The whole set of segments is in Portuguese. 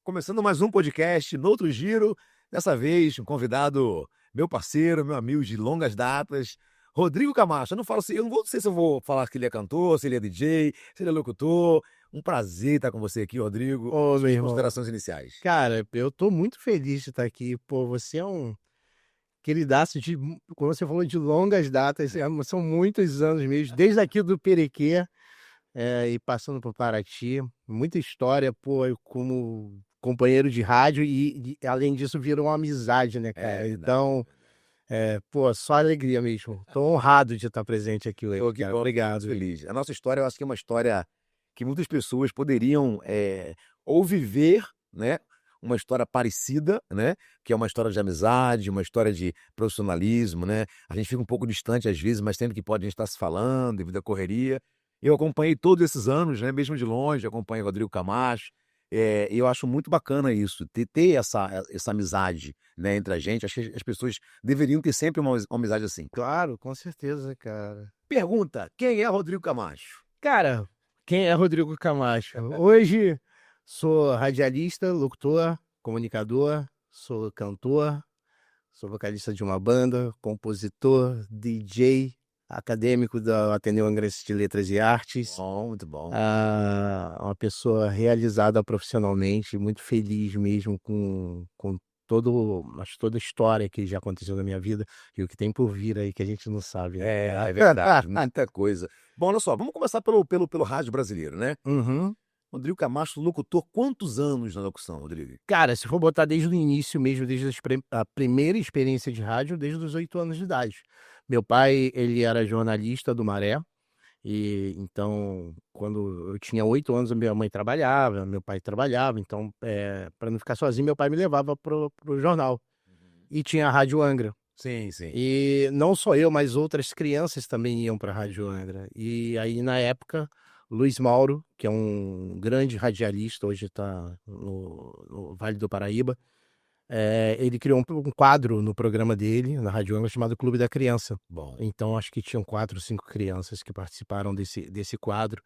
Começando mais um podcast, no outro giro, dessa vez um convidado, meu parceiro, meu amigo de longas datas, Rodrigo Camacho. Eu não sei se eu vou falar que ele é cantor, se ele é DJ, se ele é locutor. Um prazer estar com você aqui, Rodrigo. Ô, meu Suas irmão, considerações iniciais. cara, eu tô muito feliz de estar aqui. Pô, você é um queridaço como você falou, de longas datas, são muitos anos mesmo, desde aqui do Perequê, e passando por Paraty, muita história, pô, eu como companheiro de rádio e além disso virou uma amizade, né, É cara? verdade. Então, pô, só alegria mesmo. Tô honrado de estar presente aqui hoje, Pô, que cara. bom, fico muito Obrigado. feliz. A nossa história, eu acho que é uma história que muitas pessoas poderiam ou viver, né? Uma história parecida, né? Que é uma história de amizade, uma história de profissionalismo, né? A gente fica um pouco distante às vezes, mas sempre que pode a gente está se falando devido à correria. Eu acompanhei todos esses anos, né? Mesmo de longe, acompanho o Rodrigo Camacho. E eu acho muito bacana isso, ter essa amizade, né, entre a gente. Acho que as pessoas deveriam ter sempre uma amizade assim. Claro, com certeza, cara. Pergunta: quem é Rodrigo Camacho? Cara, quem é Rodrigo Camacho? Hoje sou radialista, locutor, comunicador, sou cantor, sou vocalista de uma banda, compositor, DJ, acadêmico da Ateneu Angrense de Letras e Artes, Bom, muito bom. uma pessoa realizada profissionalmente, muito feliz mesmo com toda a história que já aconteceu na minha vida e o que tem por vir aí que a gente não sabe, né? É verdade, muita coisa. Bom, olha só, vamos começar pelo rádio brasileiro, né. Uhum. Rodrigo Camacho, locutor, quantos anos na locução, Rodrigo? Cara, se for botar desde o início mesmo, desde a primeira experiência de rádio, desde os 8 anos de idade. Meu pai, ele era jornalista do Maré, e então, quando eu tinha 8 anos, a minha mãe trabalhava, meu pai trabalhava, então, para não ficar sozinho, meu pai me levava pro jornal. Uhum. E tinha a Rádio Angra. Sim, sim. E não só eu, mas outras crianças também iam para a Rádio Angra. E aí, na época, Luiz Mauro, que é um grande radialista, hoje está no Vale do Paraíba, ele criou um quadro no programa dele, na Rádio Angra, chamado Clube da Criança. Bom. Então, acho que tinham 4 ou 5 crianças que participaram desse quadro,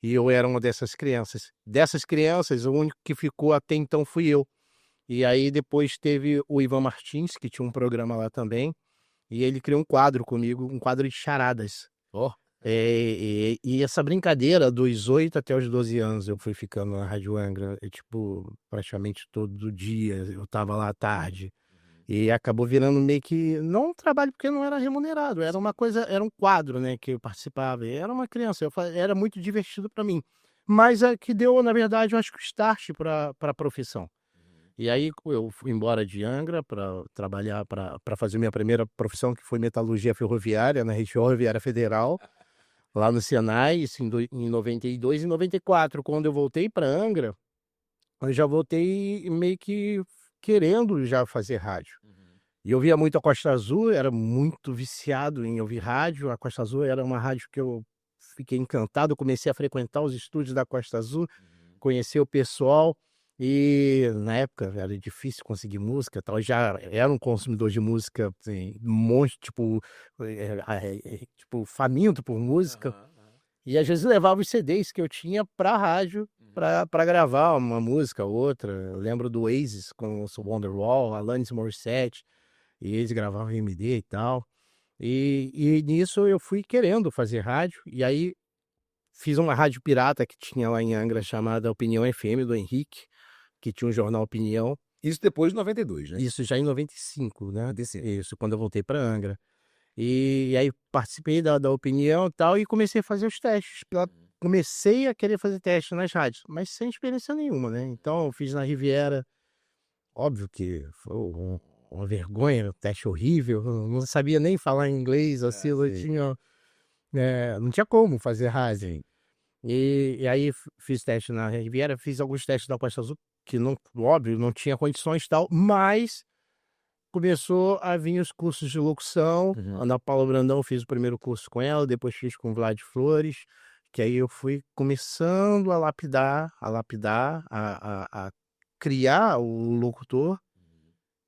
e eu era uma dessas crianças. Dessas crianças, o único que ficou até então fui eu. E aí depois teve o Ivan Martins, que tinha um programa lá também, e ele criou um quadro comigo, um quadro de charadas. Ó, E essa brincadeira dos 8 até os 12 anos eu fui ficando na Rádio Angra, tipo, praticamente todo dia, eu estava lá à tarde. E acabou virando meio que não um trabalho, porque não era remunerado, era uma coisa, era um quadro, né, que eu participava, e era uma criança, era muito divertido para mim. Mas é que deu, na verdade, eu acho que o start para a profissão. E aí eu fui embora de Angra para trabalhar, para fazer minha primeira profissão, que foi metalurgia ferroviária, na Rede Ferroviária Federal, lá no Senai, isso em 92 e 94. Quando eu voltei para Angra, eu já voltei meio que querendo já fazer rádio. uhum. E eu via muito a Costa Azul, era muito viciado em ouvir rádio. A Costa Azul era uma rádio que eu fiquei encantado, eu comecei a frequentar os estúdios da Costa Azul, Uhum. conhecer o pessoal, e na época era difícil conseguir música, tal, eu já era um consumidor de música, assim, um monte, tipo, faminto por música, Aham, aham. e às vezes levava os CDs que eu tinha pra rádio, Uhum. pra gravar uma música ou outra. Eu lembro do Oasis com o Wonderwall, Alanis Morissette, e eles gravavam em MD e tal. E nisso eu fui querendo fazer rádio, e aí fiz uma rádio pirata que tinha lá em Angra, chamada Opinião FM, do Henrique, que tinha um jornal Opinião. Isso depois de 92, né? Isso já em 95, né? 95. Isso, quando eu voltei para Angra. E aí participei da Opinião e tal, e comecei a fazer os testes. Uhum. Comecei a querer fazer teste nas rádios, mas sem experiência nenhuma, né? Então eu fiz na Riviera. Óbvio que foi uma vergonha, um teste horrível. Eu não sabia nem falar inglês, assim, eu Sim. não tinha como fazer rádio. Sim. E aí fiz teste na Riviera, fiz alguns testes da Costa Azul, que não, óbvio, não tinha condições e tal, mas começou a vir os cursos de locução. A Uhum. Ana Paula Brandão, fiz o primeiro curso com ela, depois fiz com o Vlad Flores, que aí eu fui começando a lapidar, a criar o locutor.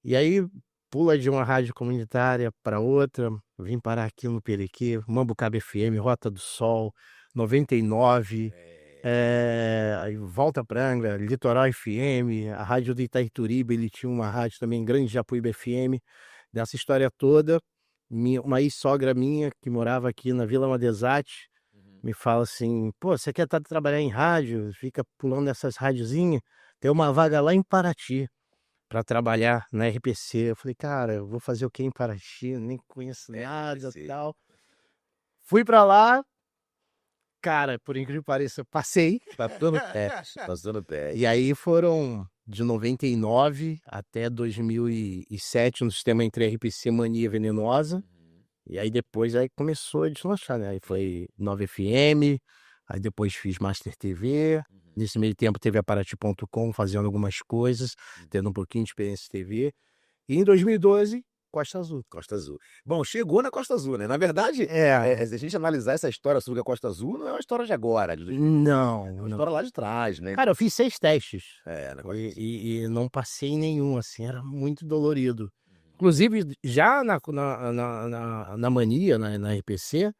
E aí pula de uma rádio comunitária para outra, vim parar aqui no Perequê, Mambucaba FM, Rota do Sol, 99. Aí volta pra Angra, Litoral FM, a rádio do Itaituriba, ele tinha uma rádio também, Grande Japuíba FM, dessa história toda. Uma ex-sogra minha, que morava aqui na Vila Madesati, me fala assim, pô, você quer trabalhar em rádio? Fica pulando nessas rádiozinhas? Tem uma vaga lá em Paraty para trabalhar na RPC. Eu falei, cara, eu vou fazer o que em Paraty? Eu nem conheço nada e tal. Fui para lá, cara, por incrível que pareça, passei. Passou no pé. E aí foram de 99 até 2007 no sistema entre RPC Mania Venenosa. E aí depois aí começou a deslanchar, né? Aí foi 9FM, aí depois fiz Master TV. Nesse meio tempo teve a Paraty.com fazendo algumas coisas, tendo um pouquinho de experiência em TV. E em 2012, Costa Azul. Costa Azul. Bom, chegou na Costa Azul, né? Na verdade, se a gente analisar essa história sobre a Costa Azul, não é uma história de agora. Não, É uma não. história lá de trás, né? Cara, eu fiz 6 testes Na Costa Azul. e não passei em nenhum, assim, era muito dolorido. Inclusive, já na Mania, na RPC,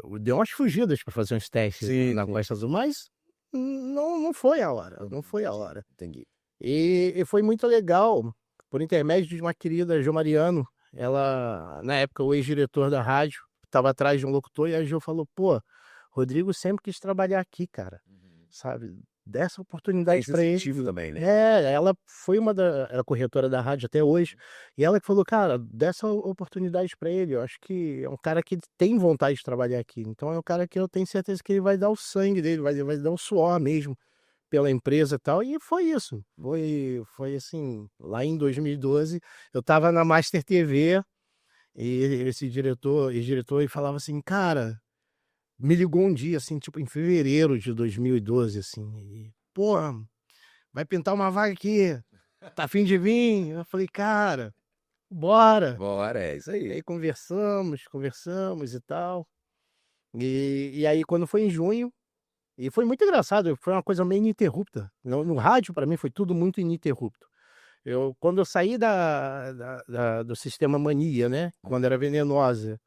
eu dei umas fugidas para fazer uns testes na Costa Azul, mas não foi a hora, não foi a hora. Entendi. E foi muito legal, por intermédio de uma querida, Jo Mariano, ela, na época, o ex-diretor da rádio, estava atrás de um locutor, e a Jo falou, pô, Rodrigo sempre quis trabalhar aqui, cara, sabe? Dessa oportunidade para ele. Também, né? Ela foi ela é corretora da rádio até hoje, e ela que falou, cara, dessa oportunidade para ele, eu acho que é um cara que tem vontade de trabalhar aqui, então é um cara que eu tenho certeza que ele vai dar o sangue dele, vai dar o suor mesmo pela empresa e tal, e foi isso, foi assim, lá em 2012, eu tava na Master TV, e esse diretor, ele falava assim, cara, me ligou um dia, assim, tipo, em fevereiro de 2012, assim, e, pô, vai pintar uma vaga aqui, tá a fim de vir? Eu falei, cara, bora. Bora, é isso E aí. aí conversamos e tal. E aí quando foi em junho, e foi muito engraçado, foi uma coisa meio ininterrupta. No rádio, para mim, foi tudo muito ininterrupto. Quando eu saí do sistema Mania, né, quando era Venenosa,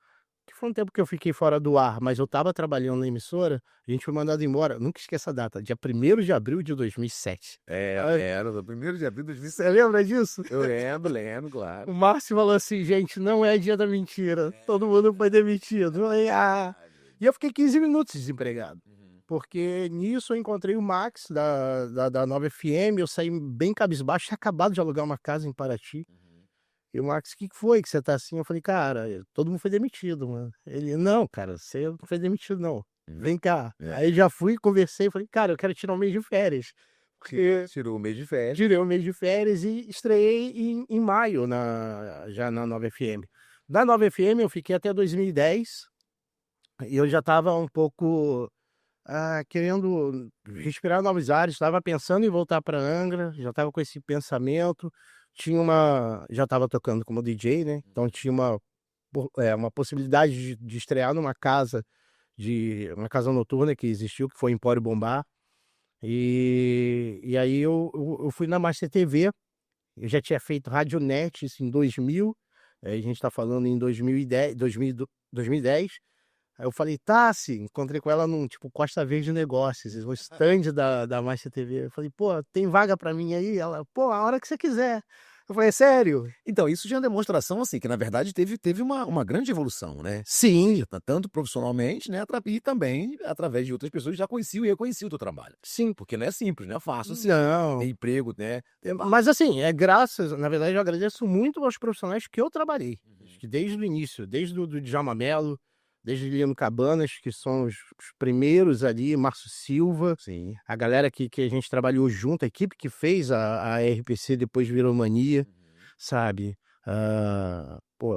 que foi um tempo que eu fiquei fora do ar, mas eu estava trabalhando na emissora, a gente foi mandado embora, nunca esqueço a data, dia 1º de abril de 2007. Era no 1º de abril de 2007. Você lembra disso? Eu lembro, claro. O Márcio falou assim, gente, não é dia da mentira, todo mundo foi demitido. Eu falei, E eu fiquei 15 minutos desempregado, porque nisso eu encontrei o Max da Nova FM, eu saí bem cabisbaixo, tinha acabado de alugar uma casa em Paraty. E o Max, o que foi que você tá assim? Eu falei, cara, todo mundo foi demitido, mano. Ele, não, cara, você não foi demitido, não. Vem cá. Aí já fui, conversei, falei, cara, eu quero tirar um mês de férias. Porque Tirou o mês de férias. tirei um mês de férias e estreiei em maio, já na Nova FM. Na Nova FM eu fiquei até 2010 e eu já estava um pouco querendo respirar novos ares, estava pensando em voltar para Angra, já estava com esse pensamento, já estava tocando como DJ, né? Então tinha uma possibilidade de estrear numa casa uma casa noturna que existiu, que foi Empório Bombar. E aí eu fui na Master TV, eu já tinha feito Radionet, isso em 2000, a gente está falando em 2010. Aí eu falei, Tassi, encontrei com ela num, tipo, Costa Verde Negócios, o stand da Master TV. Eu falei, pô, tem vaga pra mim aí? Ela, pô, a hora que você quiser. Eu falei, sério? Então, isso já é uma demonstração, assim, que na verdade teve uma grande evolução, né? Sim, Tanto profissionalmente, né? E também através de outras pessoas que já conheciam e reconheciam o teu trabalho. sim. Porque não é simples, não é fácil assim, Não. ter emprego, né? Mas assim, na verdade eu agradeço muito aos profissionais que eu trabalhei. Acho que desde o início, desde o do Djalma Mello, desde o Liliano Cabanas, que são os primeiros ali, Márcio Silva, Sim. a galera que a gente trabalhou junto, a equipe que fez a RPC depois virou Mania, sabe?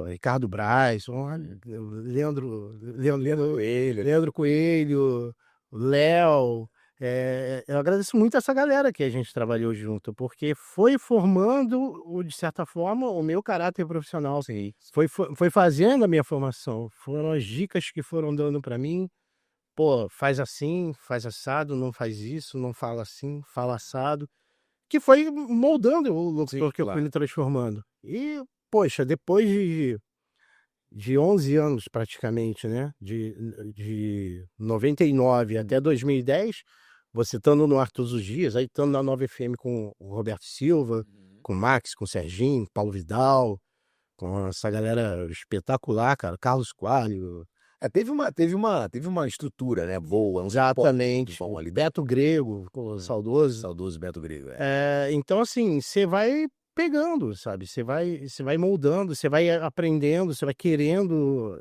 Ricardo Braz, Leandro Coelho, Léo. Eu agradeço muito essa galera que a gente trabalhou junto, porque foi formando, de certa forma, o meu caráter profissional. Sim. Foi fazendo a minha formação. Foram as dicas que foram dando para mim. Pô, faz assim, faz assado, não faz isso, não fala assim, fala assado. Que foi moldando o locutor que eu fui me transformando. E, poxa, depois de 11 anos praticamente, né? De 99 até 2010, você estando no ar todos os dias, aí estando na Nova FM com o Roberto Silva, com o Max, com o Serginho, Paulo Vidal, com essa galera espetacular, cara, Carlos Coelho, Teve uma estrutura, né, boa, um suporte exatamente, bom ali. Beto Grego, pô, saudoso. Saudoso Beto Grego, Então assim, você vai pegando, sabe, você vai moldando, você vai aprendendo, você vai querendo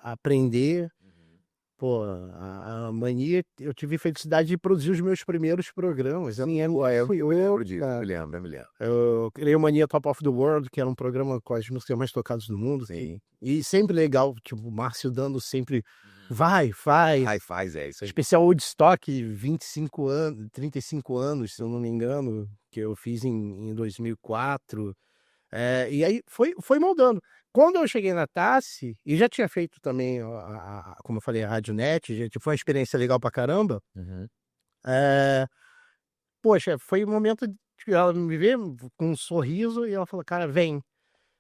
aprender. Pô, a Mania, eu tive felicidade de produzir os meus primeiros programas. Assim, fui eu eu, lembro disso, cara. eu lembro. Eu criei o Mania Top of the World, que era um programa com as músicas mais tocadas do mundo. Sim. E sempre legal, tipo, o Márcio dando sempre, vai, faz. Hi-Fi, isso aí. Especial Woodstock, 25 anos, 35 anos, se eu não me engano, que eu fiz em 2004. E aí foi moldando. Quando eu cheguei na Tassi, e já tinha feito também, como eu falei, a Radionet, gente, foi uma experiência legal pra caramba. Uhum. Poxa, foi um momento de ela me ver com um sorriso e ela falou, cara, vem,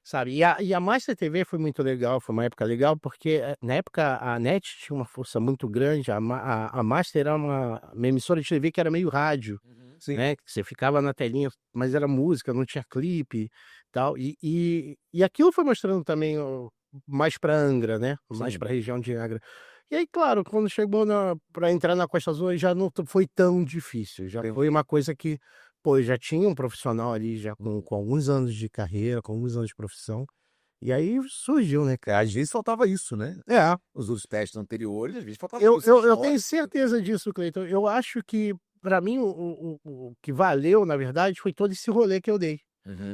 sabe? E a Master TV foi muito legal, foi uma época legal, porque na época a NET tinha uma força muito grande, a Master era uma emissora de TV que era meio rádio, Sim. né? Que você ficava na telinha, mas era música, não tinha clipe, tal. E aquilo foi mostrando também mais para Angra, né? Mais Sim. para a região de Angra. E aí, claro, quando chegou para entrar na Costa Azul, já não foi tão difícil. Já foi uma coisa que, pô, já tinha um profissional ali, já com alguns anos de carreira, com alguns anos de profissão. E aí surgiu, né, cara? Às vezes faltava isso, né? Os outros testes anteriores, às vezes faltava isso. Eu tenho certeza disso, Cleiton. Eu acho que, para mim, o que valeu, na verdade, foi todo esse rolê que eu dei.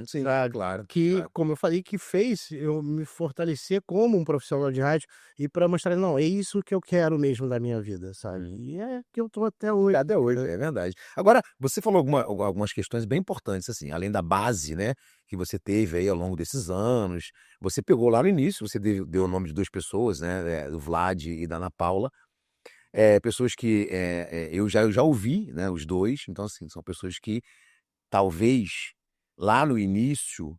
Sim, Sabe? claro. Que, como eu falei, que fez eu me fortalecer como um profissional de rádio e para mostrar, não, é isso que eu quero mesmo da minha vida, sabe? E é que eu tô até hoje. Até hoje, é verdade. Agora, você falou algumas questões bem importantes, assim, além da base, né, que você teve aí ao longo desses anos. Você pegou lá no início, você deu o nome de 2 pessoas, né, do Vlad e da Ana Paula, pessoas que eu já ouvi, né, os dois. Então, assim, são pessoas que talvez lá no início,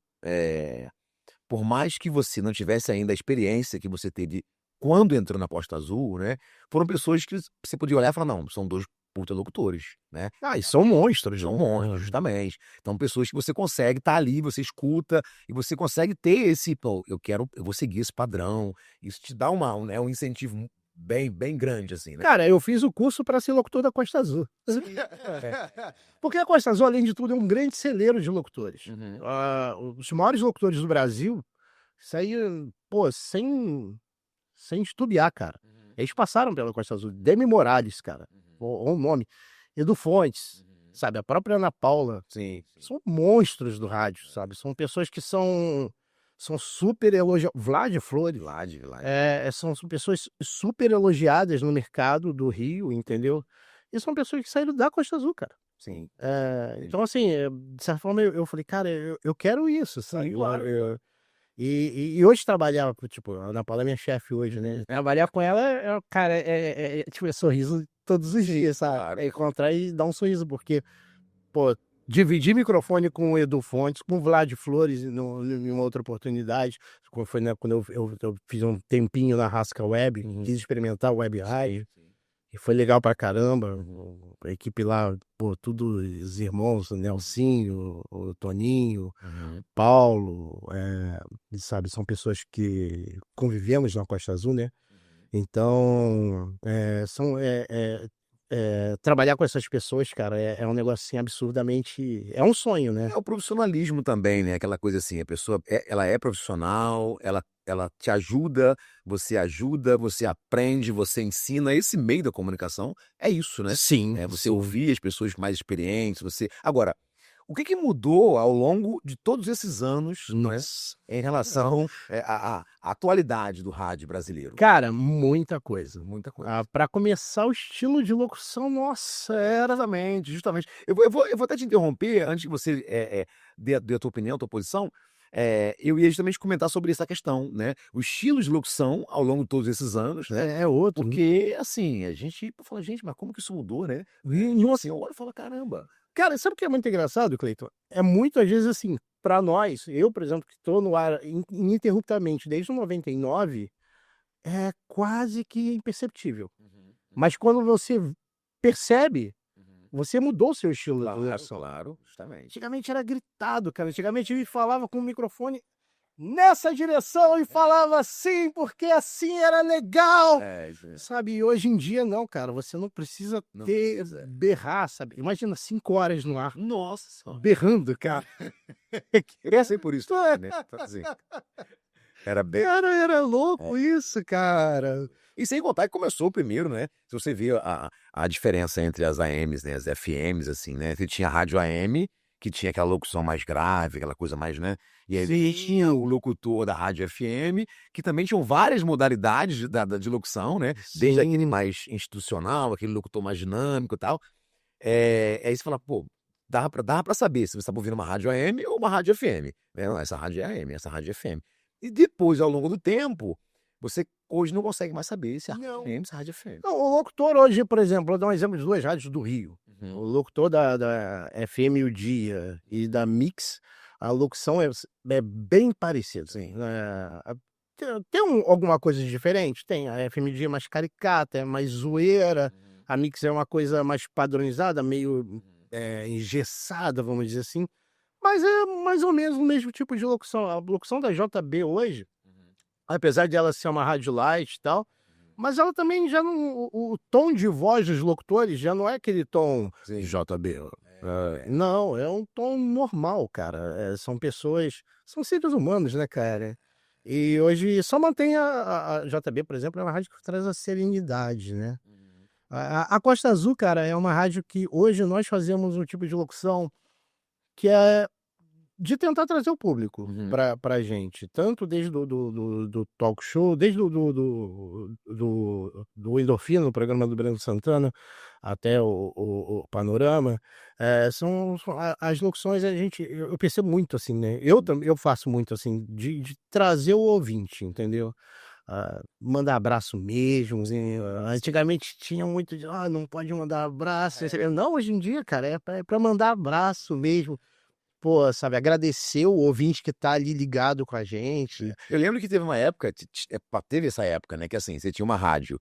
por mais que você não tivesse ainda a experiência que você teve quando entrou na Costa Azul, né, foram pessoas que você podia olhar e falar: "Não, são 2 puta locutores", né. E são monstros, São né? monstros, justamente. Então pessoas que você consegue estar ali, você escuta e você consegue ter esse: "Pô, eu vou seguir esse padrão". Isso te dá um incentivo bem grande, assim, né. Cara, eu fiz o curso para ser locutor da Costa Azul. Porque a Costa Azul, além de tudo, é um grande celeiro de locutores. Uhum. Os maiores locutores do Brasil saíram, pô, sem estudiar, cara. Eles passaram pela Costa Azul. Demi Morales, cara, o nome. Edu Fontes, sabe? A própria Ana Paula. Sim. São monstros do rádio, sabe? São pessoas que são super elogiadas. Vlad Flores. Vlad. São pessoas super elogiadas no mercado do Rio, entendeu? E são pessoas que saíram da Costa Azul, cara. Sim. Então, assim, de certa forma, eu falei, cara, eu quero isso, sabe? Claro. E hoje trabalhar, tipo, a Ana Paula é minha chefe hoje, né? Trabalhar com ela, cara, tipo, é sorriso todos os dias, sabe? Claro. É encontrar e dar um sorriso, porque, pô, dividir microfone com o Edu Fontes, com o Vlad Flores em uma outra oportunidade, foi, né, quando eu fiz um tempinho na Rasca Web, quis experimentar o Web Rádio, e foi legal pra caramba. A equipe lá, pô, tudo os irmãos, o Nelsinho, o Toninho, Paulo, sabe, são pessoas que convivemos na Costa Azul, né? Então, trabalhar com essas pessoas, cara, é um negócio assim absurdamente. É um sonho, né? É o profissionalismo também, né, aquela coisa assim, a pessoa ela é profissional, ela te ajuda, você aprende, você ensina. Esse meio da comunicação é isso, né. Sim. Você ouvir as pessoas mais experientes, Agora, o que mudou ao longo de todos esses anos, né, Nossa. em relação, à atualidade do rádio brasileiro? Cara, muita coisa. Muita coisa. Pra começar, o estilo de locução, nossa, Exatamente, justamente. Eu vou até te interromper antes que você, dê a tua opinião, a tua posição. Eu ia justamente comentar sobre essa questão, né, o estilo de locução ao longo de todos esses anos, né, é outro. porque, assim, a gente fala: "Gente, mas como que isso mudou, né?" E assim, eu olho e falo: "Caramba." Cara, sabe o que é muito engraçado, Cleiton? É muito, às vezes, assim, pra nós, eu, por exemplo, que estou no ar ininterruptamente desde o 99, é quase que imperceptível. Mas quando você percebe, Você mudou o seu estilo de Claro, locução. claro, justamente. Antigamente era gritado, cara. Antigamente ele falava com o microfone nessa direção e falava assim, porque assim era legal. Isso aí. Sabe, e hoje em dia não, cara, você não precisa Não ter, precisa. berrar, sabe? Imagina 5 horas no ar, Nossa senhora. berrando, cara. Eu passei por isso também, né? Então, assim, era bem. Cara, era louco isso, cara. E sem contar que começou primeiro, né? Se você vê a diferença entre as AMs, né? As FMs, assim, né? Você tinha a rádio AM, que tinha aquela locução mais grave, aquela coisa mais, né? E aí Sim. tinha o locutor da rádio FM, que também tinham várias modalidades de locução, né? Desde Sim. aquele mais institucional, aquele locutor mais dinâmico e tal. Aí você fala, pô, dava pra saber se você estava ouvindo uma rádio AM ou uma rádio FM. Né? Não, essa rádio é AM, essa rádio é FM. E depois, ao longo do tempo, você hoje não consegue mais saber se é rádio Não. AM, se é rádio FM. Não, o locutor hoje, por exemplo, vou dar um exemplo de 2 rádios do Rio. O locutor da FM O Dia e da Mix, a locução é bem parecida. Sim. Tem alguma coisa diferente? Tem. A FM O Dia é mais caricata, é mais zoeira. A Mix é uma coisa mais padronizada, meio engessada, vamos dizer assim. Mas é mais ou menos o mesmo tipo de locução. A locução da JB hoje, apesar de ela ser uma rádio light e tal, mas ela também já não. O tom de voz dos locutores já não é aquele tom Sim. JB. Não, é um tom normal, cara. São pessoas. São seres humanos, né, cara? E hoje só mantém a JB, por exemplo, é uma rádio que traz a serenidade, né? A Costa Azul, cara, é uma rádio que hoje nós fazemos um tipo de locução que é de tentar trazer o público pra gente, tanto desde do talk show, desde do Endorfina, no programa do Breno Santana, até o Panorama, são as locuções, eu percebo muito assim, né, eu faço muito assim, de trazer o ouvinte, entendeu? Mandar abraço mesmo, assim, antigamente tinha muito de: não pode mandar abraço", não, hoje em dia, cara, é pra mandar abraço mesmo. Pô, sabe, agradecer o ouvinte que tá ali ligado com a gente. Eu lembro que teve uma época, teve essa época, né? Que assim, você tinha uma rádio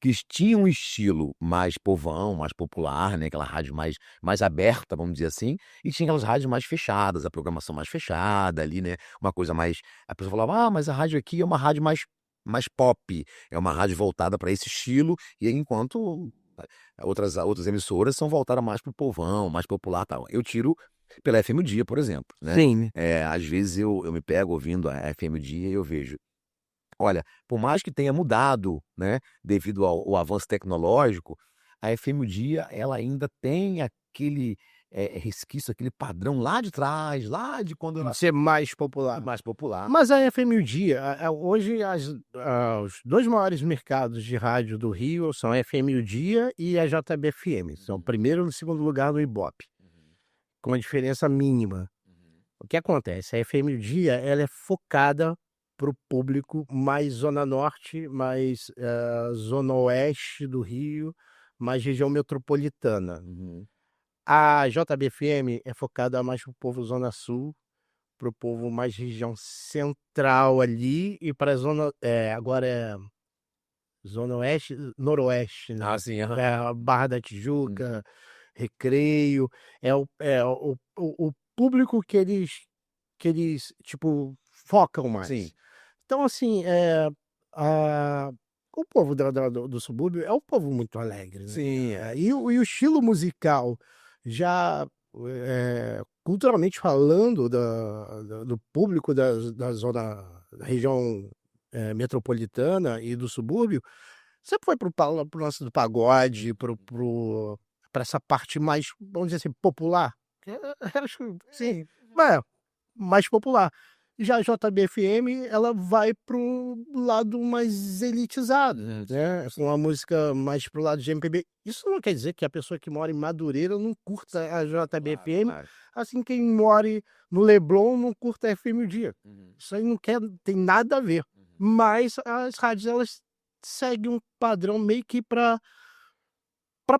que tinha um estilo mais povão, mais popular, né? Aquela rádio mais aberta, vamos dizer assim, e tinha aquelas rádios mais fechadas, a programação mais fechada ali, né? Uma coisa mais. A pessoa falava, mas a rádio aqui é uma rádio mais pop, é uma rádio voltada para esse estilo, e aí, enquanto outras emissoras são voltadas mais pro povão, mais popular e tal. Eu tiro pela FM O Dia, por exemplo, né? Sim. Às vezes eu me pego ouvindo a FM O Dia e eu vejo, olha, por mais que tenha mudado, né, devido ao avanço tecnológico, a FM O Dia, ela ainda tem aquele resquício, aquele padrão lá de trás, lá de quando ela Ser mais popular. mais popular. Mas a FM O Dia, hoje os 2 maiores mercados de rádio do Rio são a FM O Dia e a JB-FM. São o primeiro e o segundo lugar no Ibope, com uma diferença mínima. O que acontece? A FM O Dia, ela é focada para o público mais zona norte, mais zona oeste do Rio, mais região metropolitana. A JB-FM é focada mais para o povo zona sul, para o povo mais região central ali e para a zona, agora é zona oeste, noroeste, né? Ah, sim, aham. A Barra da Tijuca, Recreio, o público que eles, tipo, focam mais. Sim. Então, assim, o povo do subúrbio é um povo muito alegre, né? Sim, E o estilo musical, já culturalmente falando, do público da zona, da região metropolitana e do subúrbio, você foi pro lance do pagode, pra essa parte mais, vamos dizer assim, popular? Acho que sim, mais popular. Já a JB-FM, ela vai pro lado mais elitizado, né? Com a música mais pro lado de MPB. Isso não quer dizer que a pessoa que mora em Madureira não curta a JB-FM, claro. assim quem mora no Leblon não curta a FM O Dia. Isso aí não tem nada a ver. Mas as rádios, elas seguem um padrão meio que para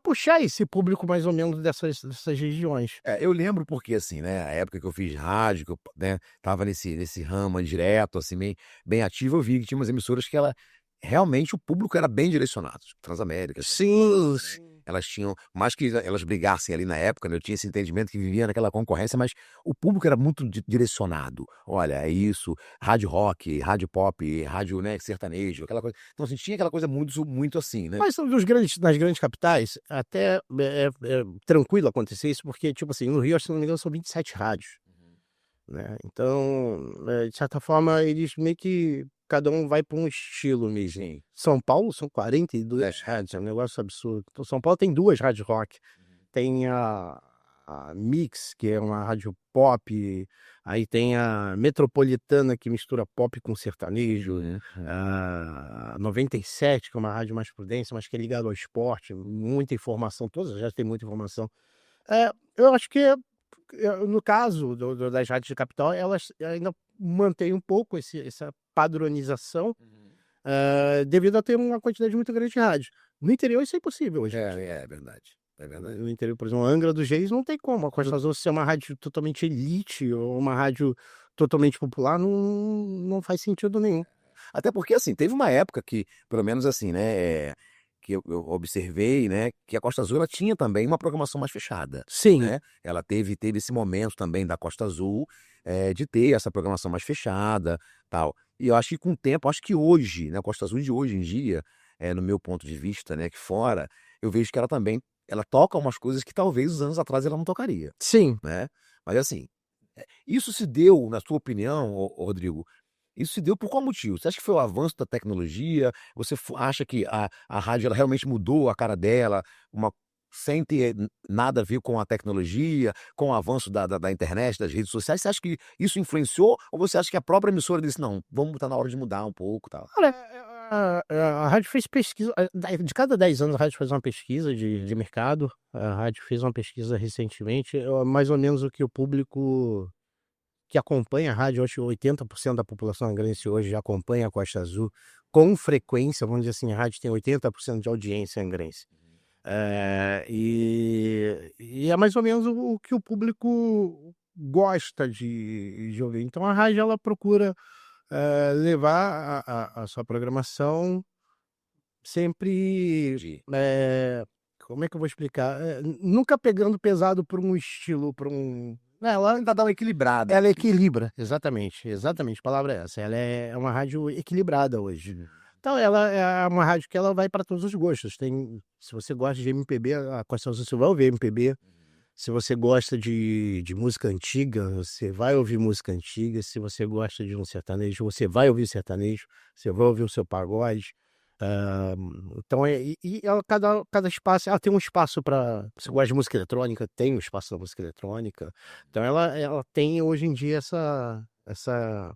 puxar esse público mais ou menos dessas regiões. Eu lembro porque, assim, né, a época que eu fiz rádio, que eu, né, tava nesse ramo direto, assim, bem ativo, eu vi que tinha umas emissoras que realmente o público era bem direcionado. Transamérica, Sim, elas tinham, mais que elas brigassem ali na época, né, eu tinha esse entendimento que vivia naquela concorrência, mas o público era muito direcionado. Olha, é isso, rádio rock, rádio pop, rádio, né, sertanejo, aquela coisa. Então, assim, tinha aquela coisa muito assim, né? mas nas grandes capitais, até é tranquilo acontecer isso, porque, tipo assim, no Rio, se não me engano, são 27 rádios, né? Então, de certa forma, eles meio que cada um vai para um estilo mesmo. Sim. São Paulo são 42 rádios, é um negócio absurdo. Então, São Paulo tem 2 rádios rock. Tem a Mix, que é uma rádio pop, aí tem a Metropolitana, que mistura pop com sertanejo, a 97, que é uma rádio mais prudência, mas que é ligada ao esporte, muita informação, todas já tem muita informação. Eu acho que, no caso das rádios de capital, elas ainda mantêm um pouco essa padronização, devido a ter uma quantidade muito grande de rádios. No interior isso é impossível hoje. É verdade. É verdade. No interior, por exemplo, Angra dos Reis não tem como. A Costa Azul ser uma rádio totalmente elite ou uma rádio totalmente popular não faz sentido nenhum. Até porque, assim, teve uma época que, pelo menos assim, né, que eu observei, né, que a Costa Azul ela tinha também uma programação mais fechada, Sim, né? Ela teve esse momento também da Costa Azul, de ter essa programação mais fechada, tal. E eu acho que com o tempo, acho que hoje, né, a Costa Azul de hoje em dia, no meu ponto de vista, né, que fora, eu vejo que ela também, ela toca umas coisas que talvez uns anos atrás ela não tocaria, sim. né? Mas assim, isso se deu, na sua opinião, Rodrigo, isso se deu por qual motivo? Você acha que foi o avanço da tecnologia? Você acha que a rádio ela realmente mudou a cara dela, uma, sem ter nada a ver com a tecnologia, com o avanço da internet, das redes sociais? Você acha que isso influenciou? Ou você acha que a própria emissora disse, não, vamos estar na hora de mudar um pouco, tal? Olha, a rádio fez pesquisa, de cada 10 anos a rádio faz uma pesquisa de mercado. A rádio fez uma pesquisa recentemente, mais ou menos o que o público que acompanha a rádio, acho que 80% da população angrense hoje já acompanha a Costa Azul com frequência, vamos dizer assim, a rádio tem 80% de audiência angrense. E é mais ou menos o que o público gosta de ouvir. Então a rádio ela procura levar a sua programação sempre, Entendi. como é que eu vou explicar? Nunca pegando pesado por um estilo, por um... Ela Tentar dar uma equilibrada. ela equilibra, exatamente, exatamente, a palavra é essa, ela é uma rádio equilibrada hoje. Então ela é uma rádio que ela vai para todos os gostos, se você gosta de MPB, a Costa Azul você vai ouvir MPB, se você gosta de música antiga, você vai ouvir música antiga, se você gosta de um sertanejo, você vai ouvir sertanejo, você vai ouvir o seu pagode. Hã, então ela cada espaço ela tem um espaço para você gosta de música eletrônica, tem um espaço da música eletrônica. Então ela tem hoje em dia essa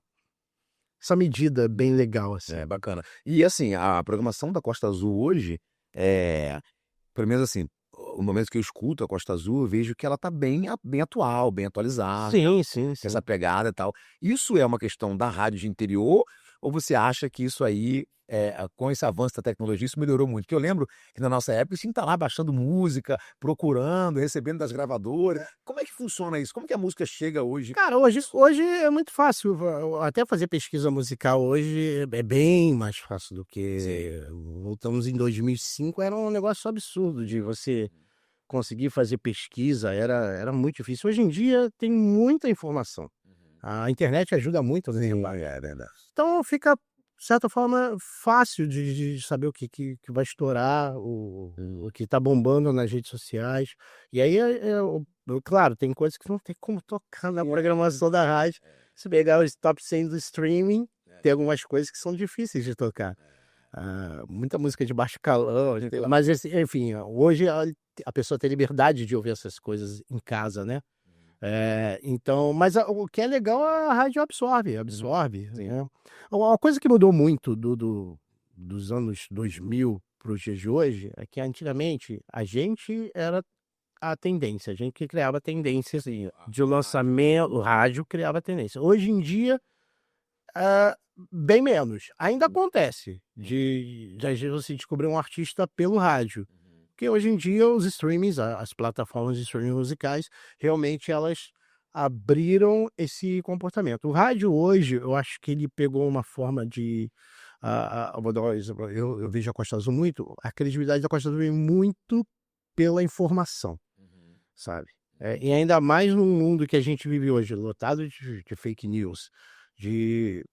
medida bem legal, assim. É, bacana. E assim, a programação da Costa Azul hoje, pelo menos assim, o momento que eu escuto a Costa Azul, eu vejo que ela tá bem atual, bem atualizada, Sim, sim, com sim. essa pegada e tal. Isso é uma questão da rádio de interior, ou você acha que isso aí, com esse avanço da tecnologia, isso melhorou muito? Porque eu lembro que na nossa época, tinha que estar lá baixando música, procurando, recebendo das gravadoras. Como é que funciona isso? Como que a música chega hoje? Cara, hoje é muito fácil, até fazer pesquisa musical hoje é bem mais fácil do que voltamos em 2005, era um negócio absurdo de você conseguir fazer pesquisa, era muito difícil. Hoje em dia tem muita informação. A internet ajuda muito a desenrolar. É verdade. Então fica, de certa forma, fácil de saber o que vai estourar, o que tá bombando nas redes sociais. E aí, claro, tem coisas que não tem como tocar na programação da rádio. Se pegar os top 100 do streaming, tem algumas coisas que são difíceis de tocar. Muita música de baixo calão, mas enfim, hoje a pessoa tem liberdade de ouvir essas coisas em casa, né? Então, mas o que é legal, a rádio absorve, né. Uma coisa que mudou muito dos anos 2000 para os dias de hoje, é que antigamente a gente era a tendência, a gente que criava tendências de lançamento, o rádio criava tendência. Hoje em dia, bem menos. Ainda acontece de às vezes você descobrir um artista pelo rádio. Porque hoje em dia os streamings, as plataformas de streaming musicais, realmente elas abriram esse comportamento. O rádio hoje, eu acho que ele pegou uma forma de vou dar um exemplo, eu vejo a Costa Azul muito, a credibilidade da Costa Azul vem muito pela informação, sabe? E ainda mais no mundo que a gente vive hoje, lotado de fake news, de,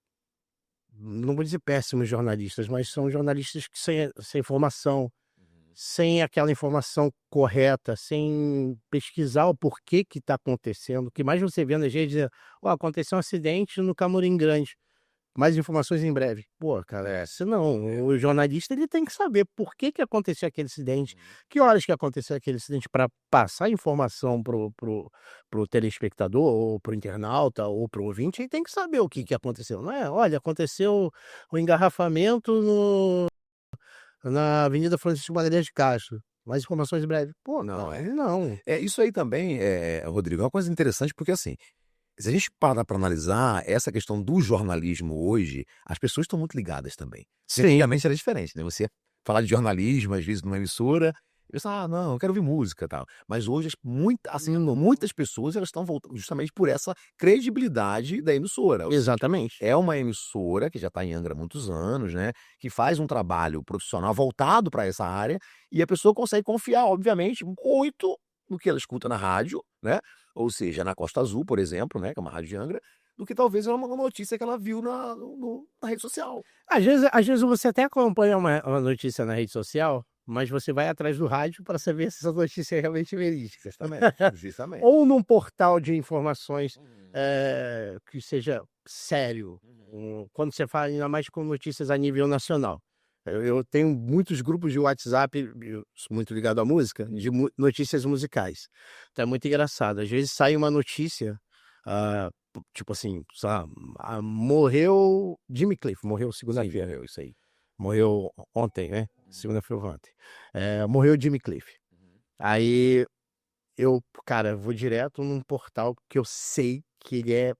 não vou dizer péssimos jornalistas, mas são jornalistas que sem informação, sem aquela informação correta, sem pesquisar o porquê que está acontecendo. O que mais você vê nas redes é, aconteceu um acidente no Camorim Grande. Mais informações em breve. Pô, cara, se não, o jornalista ele tem que saber por que aconteceu aquele acidente, que horas que aconteceu aquele acidente, para passar informação pro telespectador, ou pro internauta, ou pro ouvinte, ele tem que saber o que aconteceu, não é? Olha, aconteceu o engarrafamento na Avenida Francisco Magalhães de Castro. Mais informações em breve. Pô, Não, não. Isso aí também, Rodrigo, é uma coisa interessante, porque assim, se a gente parar para analisar essa questão do jornalismo hoje, as pessoas estão muito ligadas também. Sim. Antigamente era diferente, né? Você falar de jornalismo, às vezes, numa emissora, eu falo, não, eu quero ouvir música e tal. Mas hoje, muitas pessoas elas estão voltando justamente por essa credibilidade da emissora. Exatamente. É uma emissora que já está em Angra há muitos anos, né? Que faz um trabalho profissional voltado para essa área, e a pessoa consegue confiar, obviamente, muito no que ela escuta na rádio, né? Ou seja, na Costa Azul, por exemplo, né? Que é uma rádio de Angra, do que talvez uma notícia que ela viu na rede social. Às vezes você até acompanha uma notícia na rede social, mas você vai atrás do rádio para saber se essa notícia é realmente verídica. Justamente. Ou num portal de informações que seja sério, quando você fala ainda mais com notícias a nível nacional. Eu tenho muitos grupos de WhatsApp, eu sou muito ligado à música, de notícias musicais. Então é muito engraçado. Às vezes sai uma notícia, tipo assim, morreu Jimmy Cliff, morreu segunda-feira. Morreu isso aí. Morreu ontem, né? Segunda-feira ontem. Morreu Jimmy Cliff. Aí cara, vou direto num portal que eu sei que ele é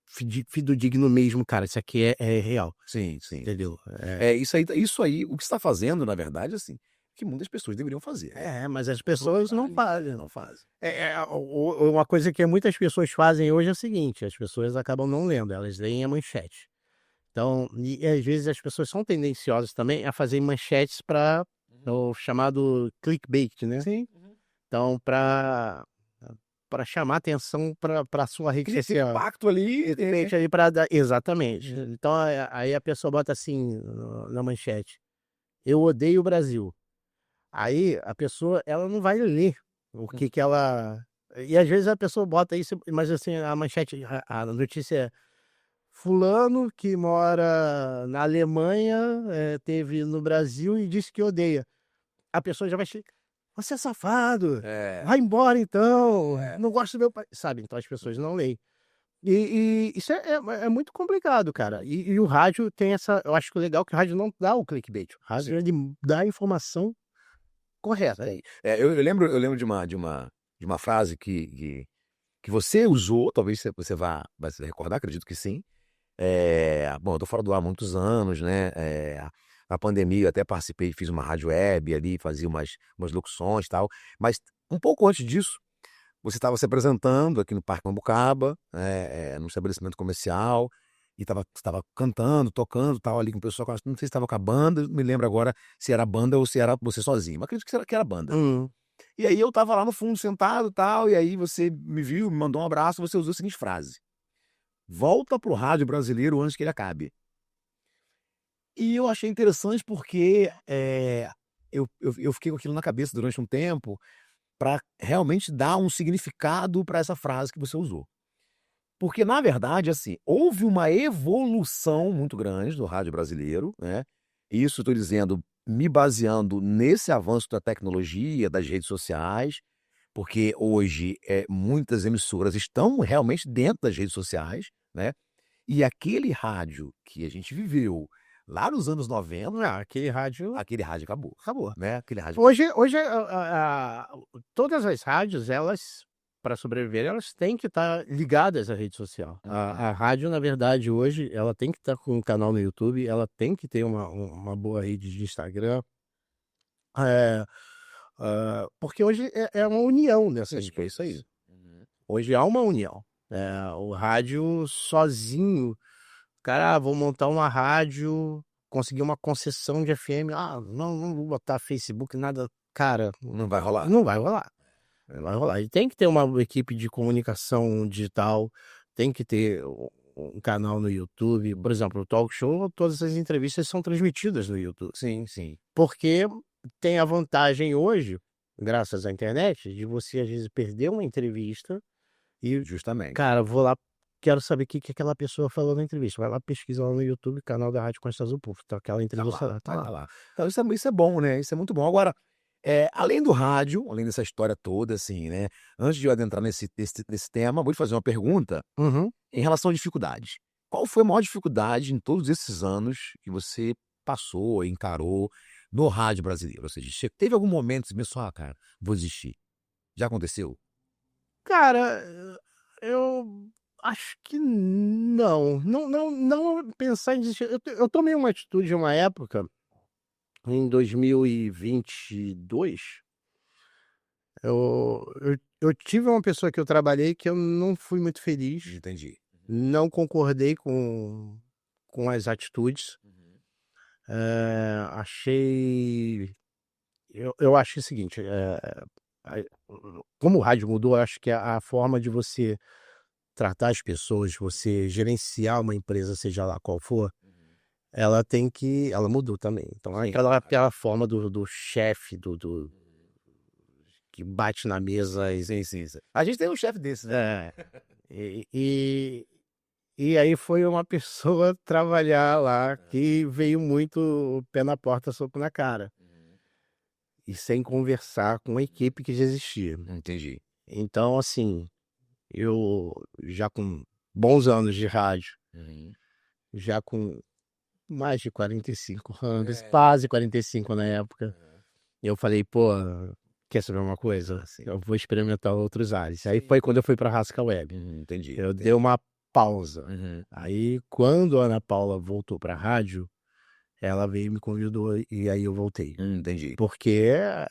fidedigno mesmo, cara. Isso aqui é real. Sim. Entendeu? Isso aí, o que você está fazendo, na verdade, assim, que muitas pessoas deveriam fazer. Mas as pessoas não fazem. Não fazem. Uma coisa que muitas pessoas fazem hoje é o seguinte: as pessoas acabam não lendo, elas leem a manchete. Então, e às vezes as pessoas são tendenciosas também a fazer manchetes para o chamado clickbait, né? Sim. Então, para chamar atenção para a sua rede social. Impacto ali. Ali para dar. Exatamente. Então, aí a pessoa bota assim na manchete: eu odeio o Brasil. Aí a pessoa, ela não vai ler o que ela. E às vezes a pessoa bota isso, mas assim, a manchete, a notícia é: fulano que mora na Alemanha, teve no Brasil e disse que odeia. A pessoa já vai você é safado, vai embora então, não gosto do meu pai, sabe? Então as pessoas não leem. E isso é muito complicado, cara. E o rádio tem essa, eu acho que o legal é que o rádio não dá o clickbait. O rádio, ele dá a informação correta. Eu lembro de uma frase que você usou, talvez você vai se recordar, acredito que sim. Bom, eu tô fora do ar há muitos anos, né? A pandemia eu até participei, fiz uma rádio web ali, fazia umas locuções e tal. Mas um pouco antes disso, você estava se apresentando aqui no Parque Mambucaba, num estabelecimento comercial, e estava cantando, tocando, tal, ali com o pessoal. Não sei se estava com a banda, não me lembro agora se era banda ou se era você sozinho, mas acredito que era banda. E aí eu estava lá no fundo sentado e tal, e aí você me viu, me mandou um abraço, você usou a seguinte frase: volta pro rádio brasileiro antes que ele acabe. E eu achei interessante porque eu fiquei com aquilo na cabeça durante um tempo para realmente dar um significado para essa frase que você usou. Porque, na verdade, assim, houve uma evolução muito grande do rádio brasileiro, né? Isso eu estou dizendo, me baseando nesse avanço da tecnologia, das redes sociais, porque hoje muitas emissoras estão realmente dentro das redes sociais, né? E aquele rádio que a gente viveu lá nos anos 90, Aquele rádio acabou, né? Aquele rádio. Hoje todas as rádios, elas, para sobreviver, elas têm que estar ligadas à rede social. A rádio, na verdade, hoje, ela tem que estar com um canal no YouTube, ela tem que ter uma boa rede de Instagram. Porque hoje é uma união nessa Acho que é isso aí. Hoje há uma união. O rádio sozinho, cara, vou montar uma rádio conseguir uma concessão de FM. Ah, não vou botar Facebook, nada. Cara, Não vai rolar. não vai rolar. Não vai rolar. E tem que ter uma equipe de comunicação digital, tem que ter um canal no YouTube. Por exemplo, o Talk Show, todas as entrevistas são transmitidas no YouTube. Sim, sim. Porque tem a vantagem hoje, graças à internet, de você às vezes perder uma entrevista e, Justamente. cara, vou lá, quero saber o que aquela pessoa falou na entrevista. Vai lá, pesquisa lá no YouTube, canal da Rádio Costa Azul, pô, tá aquela Tá entrevista lá, lá, tá vai lá. tá lá. Então isso é bom, né, isso é muito bom. Agora, além do rádio, além dessa história toda, assim, né, antes de eu adentrar nesse tema, vou te fazer uma pergunta Uhum. em relação à dificuldade. Qual foi a maior dificuldade em todos esses anos que você passou, encarou no rádio brasileiro? Ou seja, teve algum momento que você pensou: "Ah, cara, vou desistir"? Já aconteceu? Cara, eu acho que não pensar em desistir. Eu tomei uma atitude uma época, em 2022, eu tive uma pessoa que eu trabalhei que eu não fui muito feliz, Entendi. não concordei com as atitudes, achei eu achei o seguinte, a como o rádio mudou, eu acho que a forma de você tratar as pessoas, você gerenciar uma empresa, seja lá qual for, ela mudou também. Então Sim, aquela forma do chefe, do que bate na mesa e sim. A gente tem um chefe desse, né? é, e e e aí foi uma pessoa trabalhar lá que veio muito pé na porta, soco na cara, e sem conversar com a equipe que já existia. Entendi. Então, assim, eu já com bons anos de rádio, Uhum. já com mais de 45 anos, É. quase 45 na época, eu falei: "Pô, quer saber uma coisa? Assim. Eu vou experimentar outros ares". Aí Sim. foi quando eu fui pra Rasca Web. Entendi. Eu dei uma pausa. Uhum. Aí, quando a Ana Paula voltou pra rádio, ela veio e me convidou e aí eu voltei. Entendi. Porque é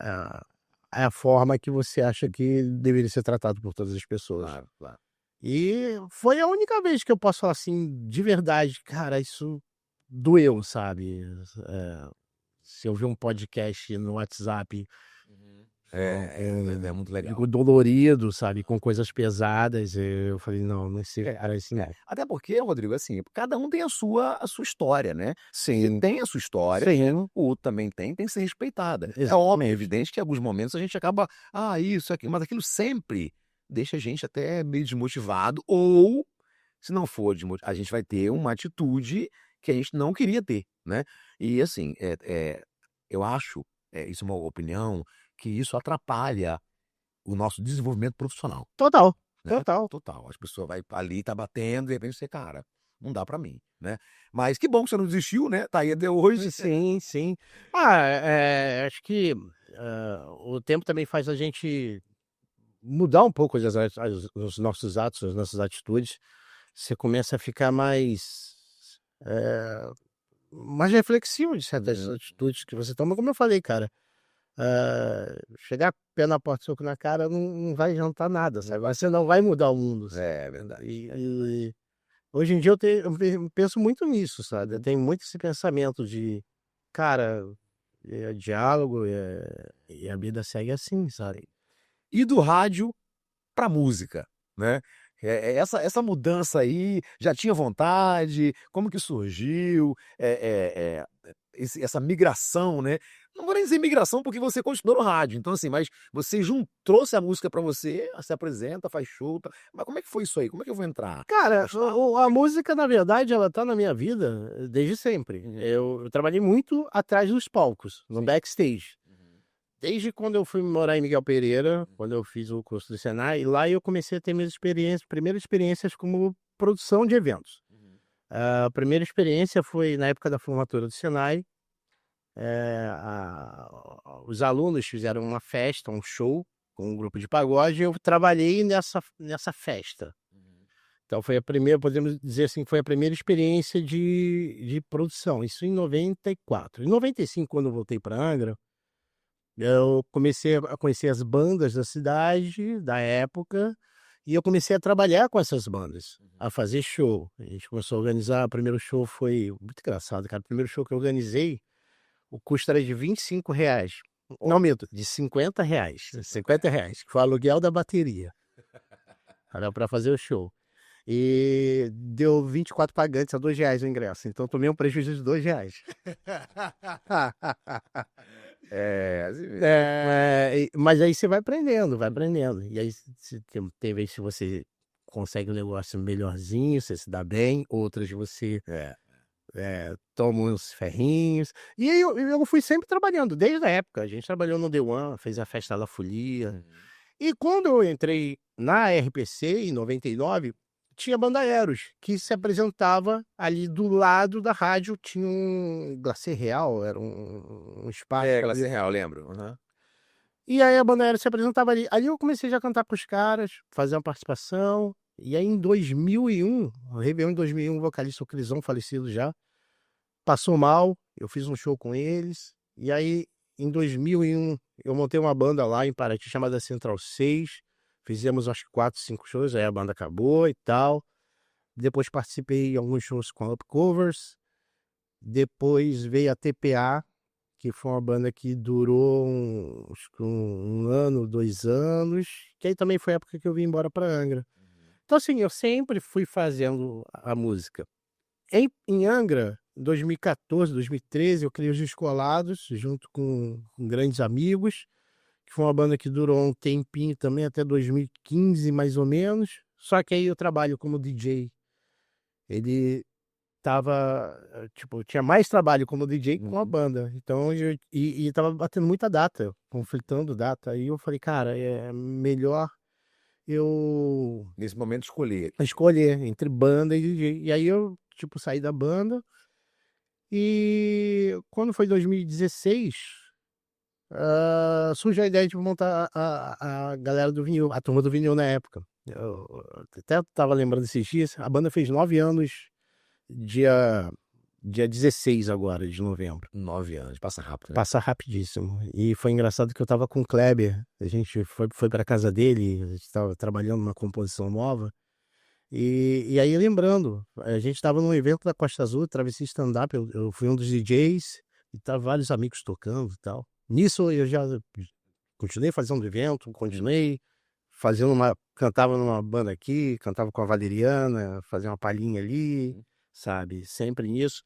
a forma que você acha que deveria ser tratado por todas as pessoas. Claro, claro. E foi a única vez que eu posso falar assim, de verdade, cara, isso doeu, sabe? Se eu ver um podcast no WhatsApp, É muito legal. digo dolorido, sabe? Com coisas pesadas, eu falei, não, esse cara, assim, não. Até porque, Rodrigo, assim, cada um tem a sua história, né? Se Sim, tem a sua história, sim, o outro também tem que ser respeitada. É exatamente. evidente que em alguns momentos a gente acaba, isso, aquilo, mas aquilo sempre deixa a gente até meio desmotivado, ou, se não for desmotivado, a gente vai ter uma atitude que a gente não queria ter, né? E assim, eu acho, isso é uma opinião, que isso atrapalha o nosso desenvolvimento profissional, Total, né? total. Total. As pessoas vai ali, tá batendo, de repente você, cara, não dá pra mim, né? Mas que bom que você não desistiu, né? Tá aí até hoje. Sim, sim. Acho que o tempo também faz a gente mudar um pouco os nossos atos, as nossas atitudes. Você começa a ficar eh, mais reflexivo de certas atitudes que você toma. Como eu falei, cara, chegar pé na porta, soco na cara, não vai adiantar nada, sabe? Você não vai mudar o mundo, sabe? É verdade. E hoje em dia eu penso muito nisso, sabe? Eu tenho muito esse pensamento de, cara, é diálogo, e a vida segue assim, sabe? E do rádio pra música, né? Essa mudança aí, já tinha vontade? Como que surgiu? Essa migração, né? Não vou nem dizer migração, porque você continuou no rádio, então assim, mas você trouxe a música pra você, se apresenta, faz show, tá, mas como é que foi isso aí? Como é que eu vou entrar? Cara, Gostar? a música, na verdade, ela tá na minha vida desde sempre. Eu trabalhei muito atrás dos palcos, no backstage. Desde quando eu fui morar em Miguel Pereira, quando eu fiz o curso do Senai, e lá eu comecei a ter minhas primeiras experiências como produção de eventos. A primeira experiência foi na época da formatura do Senai. Os alunos fizeram uma festa, um show, com um grupo de pagode, e eu trabalhei nessa festa. Então foi a primeira, podemos dizer assim, foi a primeira experiência de produção, isso em 94. Em 95, quando eu voltei para Angra, eu comecei a conhecer as bandas da cidade, da época, E eu comecei a trabalhar com essas bandas, a fazer show. A gente começou a organizar, o primeiro show foi muito engraçado, cara. O primeiro show que eu organizei, o custo era de R$ 25. Não, minto, de R$ 50. R$ 50, que foi o aluguel da bateria. Era pra fazer o show. E deu 24 pagantes a R$ 2 o ingresso. Então tomei um prejuízo de R$ 2. Assim mesmo. Mas aí você vai aprendendo, vai aprendendo. E aí tem vezes que você consegue um negócio melhorzinho, você se dá bem, outras você toma uns ferrinhos. E aí eu fui sempre trabalhando, desde a época. A gente trabalhou no The One, fez a Festa da Folia. E quando eu entrei na RPC, em 99, tinha Banda Eros, que se apresentava ali do lado da rádio, tinha um Glacê Real, era um espaço. Classe Real, lembro. Uhum. E aí a Banda Eros se apresentava ali. Ali eu comecei já a cantar com os caras, fazer uma participação. E aí em 2001, o Réveillon em 2001, o vocalista o Crisão, falecido já, passou mal, eu fiz um show com eles. E aí em 2001 eu montei uma banda lá em Paraty chamada Central 6. Fizemos acho que 4, 5 shows, aí a banda acabou e tal. Depois participei em alguns shows com a Up Covers. Depois veio a TPA, que foi uma banda que durou acho que um ano, 2 anos. Que aí também foi a época que eu vim embora para Angra. Então assim, eu sempre fui fazendo a música. Em Angra, em 2014, 2013, eu criei os Descolados, junto com grandes amigos, que foi uma banda que durou um tempinho também, até 2015 mais ou menos. Só que aí eu trabalho como DJ. Ele tava, tipo, tinha mais trabalho como DJ com a banda. Então, e tava batendo muita data, conflitando data. Aí eu falei, cara, é melhor eu Nesse momento, escolher. escolher entre banda e DJ. E aí eu, tipo, saí da banda. E quando foi 2016, surgiu a ideia de montar a galera do vinil, a turma do vinil na época. Eu até tava lembrando esses dias, a banda fez 9 anos, dia 16 agora, de novembro. 9 anos, passa rápido, né? Passa rapidíssimo. E foi engraçado que eu tava com o Kleber, a gente foi pra casa dele, a gente tava trabalhando numa composição nova. E aí, lembrando, a gente estava num evento da Costa Azul, Travessia Stand-Up, eu fui um dos DJs, e tava vários amigos tocando e tal. Nisso eu já continuei fazendo evento, continuei fazendo cantava numa banda aqui, cantava com a Valeriana, fazia uma palhinha ali, sabe? Sempre nisso.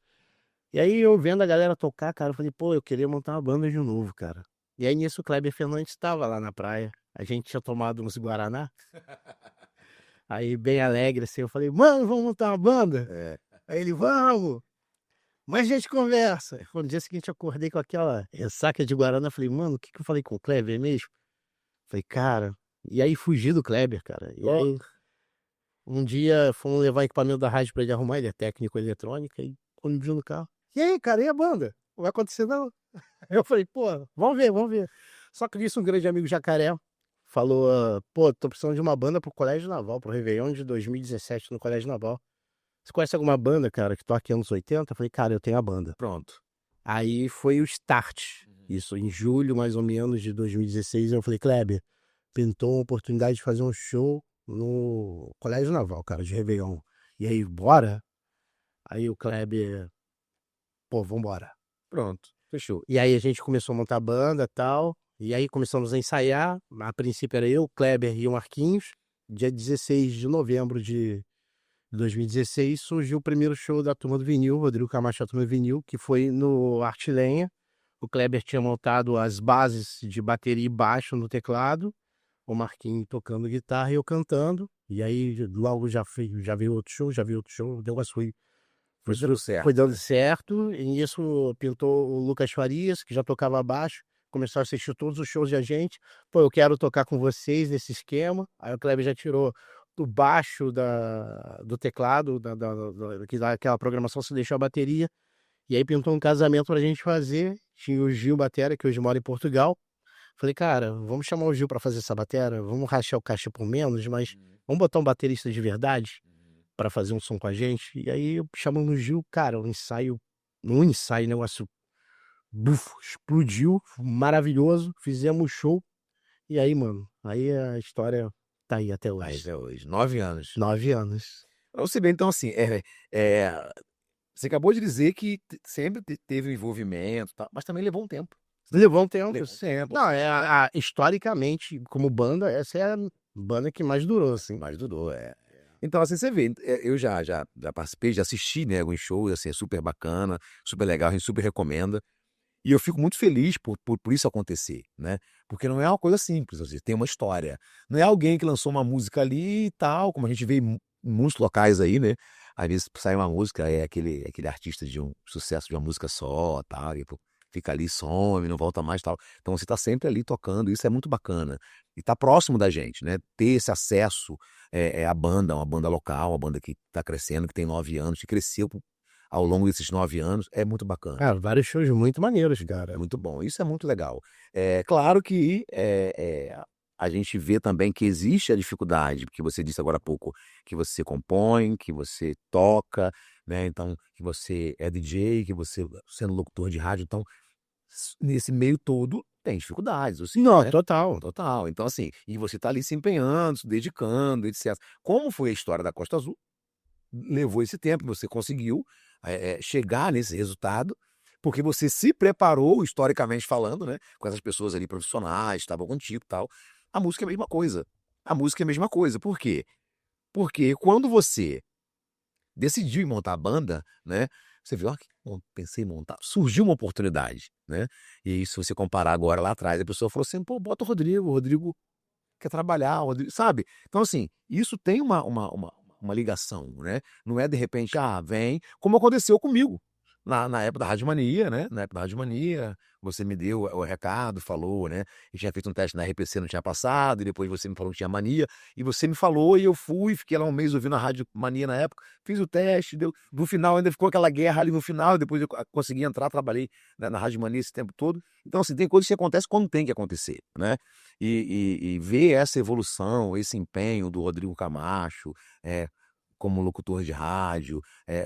E aí eu vendo a galera tocar, cara, eu falei, pô, eu queria montar uma banda de novo, cara. E aí nisso o Kleber Fernandes estava lá na praia, a gente tinha tomado uns Guaraná. Aí, bem alegre, assim, eu falei, mano, vamos montar uma banda? Aí ele, vamos! Mas a gente conversa. No dia seguinte, eu acordei com aquela ressaca de Guaraná. Falei, mano, o que eu falei com o Kleber mesmo? Falei, cara... E aí, fugi do Kleber, cara. E aí, um dia, fomos levar equipamento da rádio pra ele arrumar. Ele é técnico eletrônico. E quando me viu no carro, e aí, cara, e a banda? Não vai acontecer, não? Eu falei, pô, vamos ver, vamos ver. Só que disse um grande amigo Jacaré, falou, pô, tô precisando de uma banda pro Colégio Naval, pro Réveillon de 2017 no Colégio Naval. Você conhece alguma banda, cara, que toca anos 80? Eu falei, cara, eu tenho a banda. Pronto. Aí foi o start. Isso, em julho, mais ou menos, de 2016, eu falei, Kleber, pintou uma oportunidade de fazer um show no Colégio Naval, cara, de Réveillon. E aí, bora? Aí o Kleber, pô, vambora. Pronto, fechou. E aí a gente começou a montar a banda e tal. E aí começamos a ensaiar. A princípio era eu, o Kleber e o Marquinhos. Dia 16 de novembro de 2016 surgiu o primeiro show da Turma do Vinil, Rodrigo Camacho da Turma do Vinil, que foi no Artilenha. O Kleber tinha montado as bases de bateria e baixo no teclado, o Marquinhos tocando guitarra e eu cantando. E aí logo já veio outro show, deu as foi Tudo certo. foi dando certo. E nisso pintou o Lucas Farias, que já tocava baixo, começou a assistir todos os shows de a gente. Pô, eu quero tocar com vocês nesse esquema. Aí o Kleber já tirou do baixo do teclado, aquela programação, se deixou a bateria. E aí pintou um casamento pra gente fazer. Tinha o Gil Batera, que hoje mora em Portugal. Falei, cara, vamos chamar o Gil pra fazer essa batera, vamos rachar o caixa por menos, mas vamos botar um baterista de verdade pra fazer um som com a gente. E aí chamamos o Gil, cara, um ensaio, negócio explodiu, maravilhoso, fizemos show. E aí, mano, aí a história tá aí até Aí hoje. até hoje, 9 anos. 9 anos. Pra você ver, então, assim, você acabou de dizer que sempre teve um envolvimento, tá? Mas também levou um tempo. Levou um tempo. Levou um tempo. Não, historicamente, como banda, essa é a banda que mais durou, assim. Mas durou, Então, assim, você vê, eu já participei, já assisti, né, alguns shows, assim, é super bacana, super legal, a gente super recomenda. E eu fico muito feliz por isso acontecer, né? Porque não é uma coisa simples, assim, tem uma história. Não é alguém que lançou uma música ali e tal, como a gente vê em muitos locais aí, né? Às vezes sai uma música, é aquele artista de um sucesso de uma música só, tal, e pô, fica ali, some, não volta mais, tal. Então você tá sempre ali tocando, isso é muito bacana. E tá próximo da gente, né? Ter esse acesso à banda, uma banda local, uma banda que tá crescendo, que tem 9 anos, que cresceu ao longo desses 9 anos, é muito bacana. Cara, vários shows muito maneiros, cara. É muito bom, isso é muito legal. É claro que a gente vê também que existe a dificuldade, porque você disse agora há pouco que você compõe, que você toca, né? Então, que você é DJ, que você sendo locutor de rádio, então nesse meio todo tem dificuldades, assim, Não, né? total. Total. Então, assim, e você tá ali se empenhando, se dedicando, etc. Como foi a história da Costa Azul, levou esse tempo, você conseguiu chegar nesse resultado, porque você se preparou, historicamente falando, né? Com essas pessoas ali profissionais, estavam contigo e tal. A música é a mesma coisa. A música é a mesma coisa. Por quê? Porque quando você decidiu em montar a banda, né? Você viu, ó, pensei em montar, surgiu uma oportunidade, né? E se você comparar agora lá atrás, a pessoa falou assim, pô, bota o Rodrigo quer trabalhar, o Rodrigo, sabe? Então, assim, isso tem uma ligação, né? Não é de repente, vem, como aconteceu comigo. Na época da Rádio Mania, né? Na época da Rádio Mania, você me deu o recado, falou, né? Eu tinha feito um teste na RPC, não tinha passado, e depois você me falou que tinha mania, e você me falou, e eu fui, fiquei lá um mês ouvindo a Rádio Mania na época, fiz o teste, deu. No final ainda ficou aquela guerra ali no final, depois eu consegui entrar, trabalhei na Rádio Mania esse tempo todo. Então, assim, tem coisas que acontecem quando tem que acontecer, né? E ver essa evolução, esse empenho do Rodrigo Camacho, como locutor de rádio,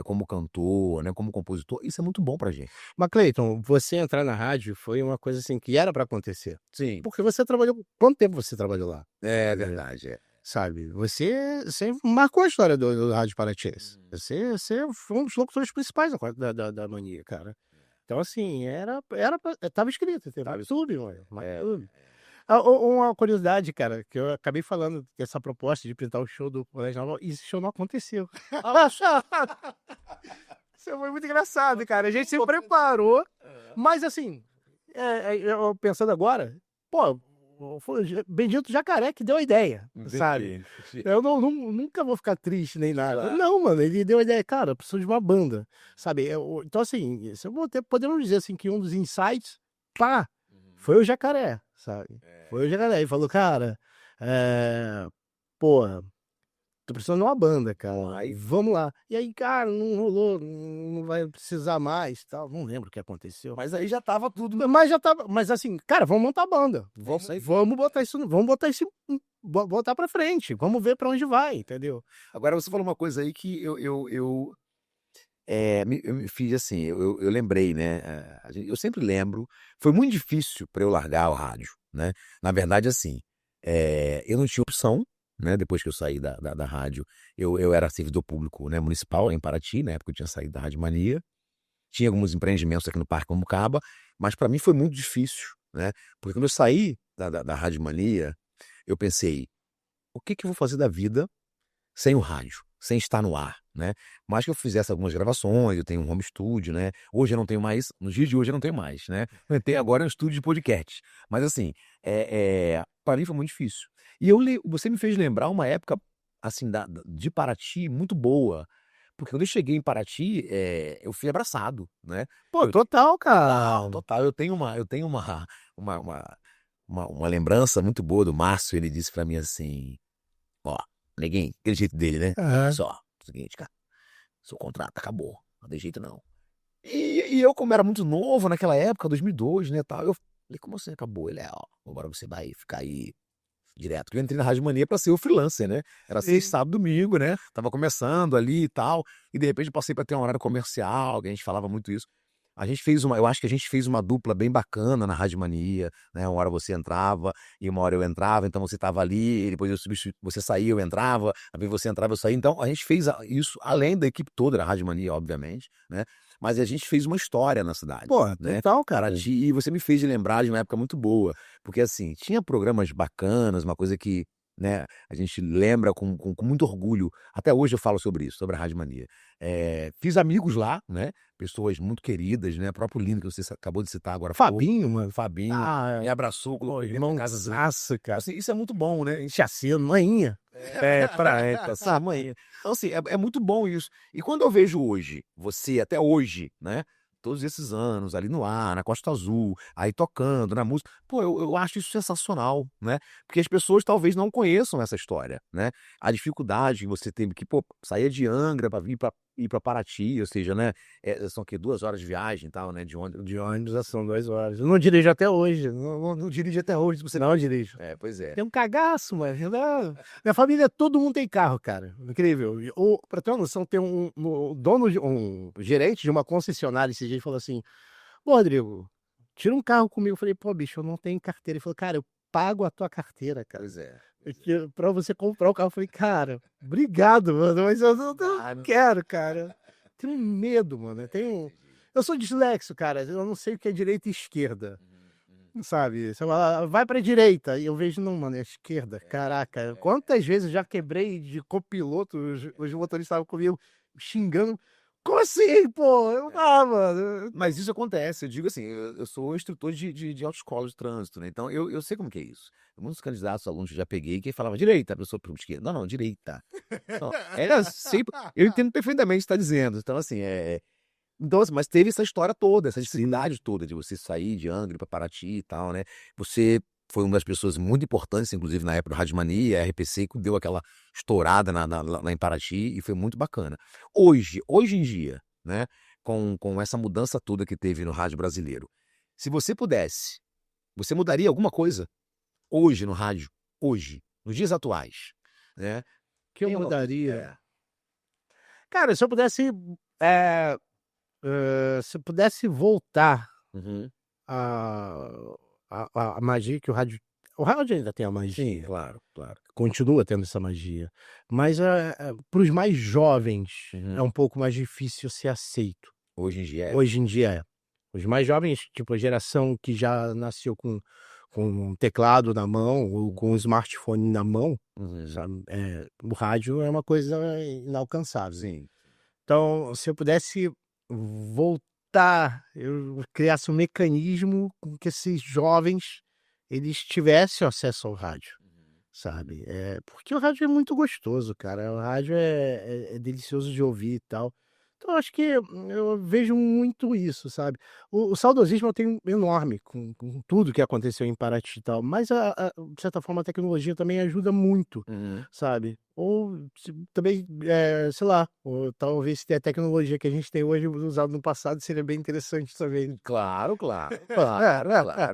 como cantor, né, como compositor, isso é muito bom pra gente. Mas, Cleiton, você entrar na rádio foi uma coisa assim que era pra acontecer. Sim. Porque você trabalhou. Quanto tempo você trabalhou lá? É verdade, Sabe? Você marcou a história do Rádio Paratiense. Você foi um dos locutores principais da Mania, cara. Então, assim, tava escrito, entendeu? Tava Tudo, mano. É. Tudo. Uma curiosidade, cara, que eu acabei falando dessa proposta de pintar o show do Colégio Naval, e esse show não aconteceu. Isso foi muito engraçado, cara. A gente se preparou, mas assim, eu pensando agora, pô, foi o Bendito Jacaré que deu a ideia, sabe? Eu nunca vou ficar triste nem nada. Claro. Não, mano, ele deu a ideia, cara, eu preciso de uma banda, sabe? Então, assim, podemos dizer assim que um dos insights, foi o Jacaré, sabe? Foi o Jacaré. Ele falou, cara, pô, tô precisando de uma banda, cara. Aí vamos lá. E aí, cara, não rolou, não vai precisar mais, tal. Não lembro o que aconteceu. Mas aí já tava tudo. Mas assim, cara, vamos montar a banda. Vamos botar pra frente. Vamos ver pra onde vai, entendeu? Agora você falou uma coisa aí que eu me fiz assim, eu lembrei, né? Eu sempre lembro, foi muito difícil para eu largar o rádio, né? Na verdade, assim, eu não tinha opção, né? Depois que eu saí da rádio, eu era servidor público, né, municipal em Paraty, na época eu tinha saído da Rádio Mania, tinha alguns empreendimentos aqui no Parque Cambucaba, mas para mim foi muito difícil, né? Porque quando eu saí da Rádio Mania, eu pensei, o que eu vou fazer da vida sem o rádio, sem estar no ar, né? Mas que eu fizesse algumas gravações, eu tenho um home studio, né? Hoje eu não tenho mais, nos dias de hoje eu não tenho mais, né? Eu tenho agora um estúdio de podcast. Mas assim, para mim foi muito difícil. E você me fez lembrar uma época, assim, de Paraty muito boa. Porque quando eu cheguei em Paraty, eu fui abraçado, né? Pô, total, Total, cara. total. Eu tenho uma lembrança muito boa do Márcio, ele disse pra mim assim, ó, neguinho, aquele jeito dele, né? Só, seguinte, cara, seu contrato acabou, não tem jeito não. E eu, como era muito novo naquela época, 2002, né, tal, eu falei, como assim acabou? Ele, ó, agora você vai ficar aí direto. Porque eu entrei na Rádio Mania pra ser o freelancer, né? Era Sim. sábado, domingo, né? Tava começando ali e tal, e de repente passei pra ter um horário comercial, que a gente falava muito isso. eu acho que a gente fez uma dupla bem bacana na Rádio Mania, né? Uma hora você entrava e uma hora eu entrava, então você estava ali, e depois você saía, eu entrava, aí você entrava, eu saía. Então a gente fez isso além da equipe toda da Rádio Mania, obviamente, né? Mas a gente fez uma história na cidade, Pô, né? total, cara. Paraty, e você me fez lembrar de uma época muito boa, porque assim, tinha programas bacanas, uma coisa que, né, a gente lembra com muito orgulho. Até hoje eu falo sobre isso, sobre a Rádio Mania. Fiz amigos lá, né? Pessoas muito queridas, né? O próprio Lino, que você acabou de citar agora há pouco. Fabinho, mano. Fabinho, me abraçou, Pô, colocou dentro da casa. irmãozaço, cara. Assim, isso é muito bom, né? Chacina, manhinha. Essa manhinha. Então, assim, é muito bom isso. E quando eu vejo hoje, você até hoje, né? Todos esses anos ali no ar, na Costa Azul, aí tocando na música, pô, eu acho isso sensacional, né? Porque as pessoas talvez não conheçam essa história, né? A dificuldade que você teve que, pô, sair de Angra para ir para Paraty, ou seja, né? São aqui 2 horas de viagem e tal, né? De ônibus São 2 horas. Eu não dirijo até hoje. não dirige até hoje, você Não dirijo. pois é. Tem um cagaço, mano. Minha família, todo mundo tem carro, cara. Incrível. Pra ter uma noção, tem um dono, um gerente de uma concessionária esse dia falou assim: Pô, Rodrigo, tira um carro comigo. Eu falei, pô, bicho, eu não tenho carteira. Ele falou, cara, eu pago a tua carteira, cara. Pois é. Pra você comprar o carro. Eu falei, cara, obrigado, mano, mas eu não quero, cara. Tenho medo, mano. Eu sou disléxico, cara. Eu não sei o que é direita e esquerda. Sabe? Você fala, vai pra direita. E eu vejo, não, mano, é esquerda. Caraca, quantas vezes eu já quebrei de copiloto, os motoristas estavam comigo xingando. Como assim, pô? Eu mano. Mas isso acontece, eu digo assim, eu sou instrutor de autoescola de trânsito, né? Então eu sei como que é isso. Muitos candidatos, alunos que eu já peguei, que falavam direita, a pessoa pergunta esquerda. Não, direita. Não, era sempre. Eu entendo perfeitamente o que você está dizendo. Então, assim, Então, assim, mas teve essa história toda, essa dificuldade toda de você sair de Angra para Paraty e tal, né? Você foi uma das pessoas muito importantes, inclusive na época do Rádio Mania, a RPC, que deu aquela estourada lá em Paraty e foi muito bacana. Hoje em dia, né? Com essa mudança toda que teve no rádio brasileiro, se você pudesse, você mudaria alguma coisa hoje no rádio? Hoje, nos dias atuais, né? Que eu Tem uma- mudaria? Cara, se eu pudesse. é, se eu pudesse voltar Uhum. a, a magia que o rádio. O rádio ainda tem a magia. Sim, claro, claro. Continua tendo essa magia. Mas para os mais jovens Uhum. é um pouco mais difícil ser aceito. Hoje em dia Hoje em dia é. Os mais jovens, tipo a geração que já nasceu com um teclado na mão ou com um smartphone na mão, Uhum. sabe? O rádio é uma coisa inalcançável. Sim. Então, se eu pudesse voltar, eu criasse um mecanismo com que esses jovens eles tivessem acesso ao rádio, sabe? Porque o rádio é muito gostoso, cara. O rádio é delicioso de ouvir e tal. Então, acho que eu vejo muito isso, sabe? O saudosismo eu tenho enorme com tudo que aconteceu em Paraty e tal, mas, de certa forma, a tecnologia também ajuda muito, Uhum. sabe? Ou também, sei lá, ou talvez se a tecnologia que a gente tem hoje usado no passado seria bem interessante também. Claro, claro,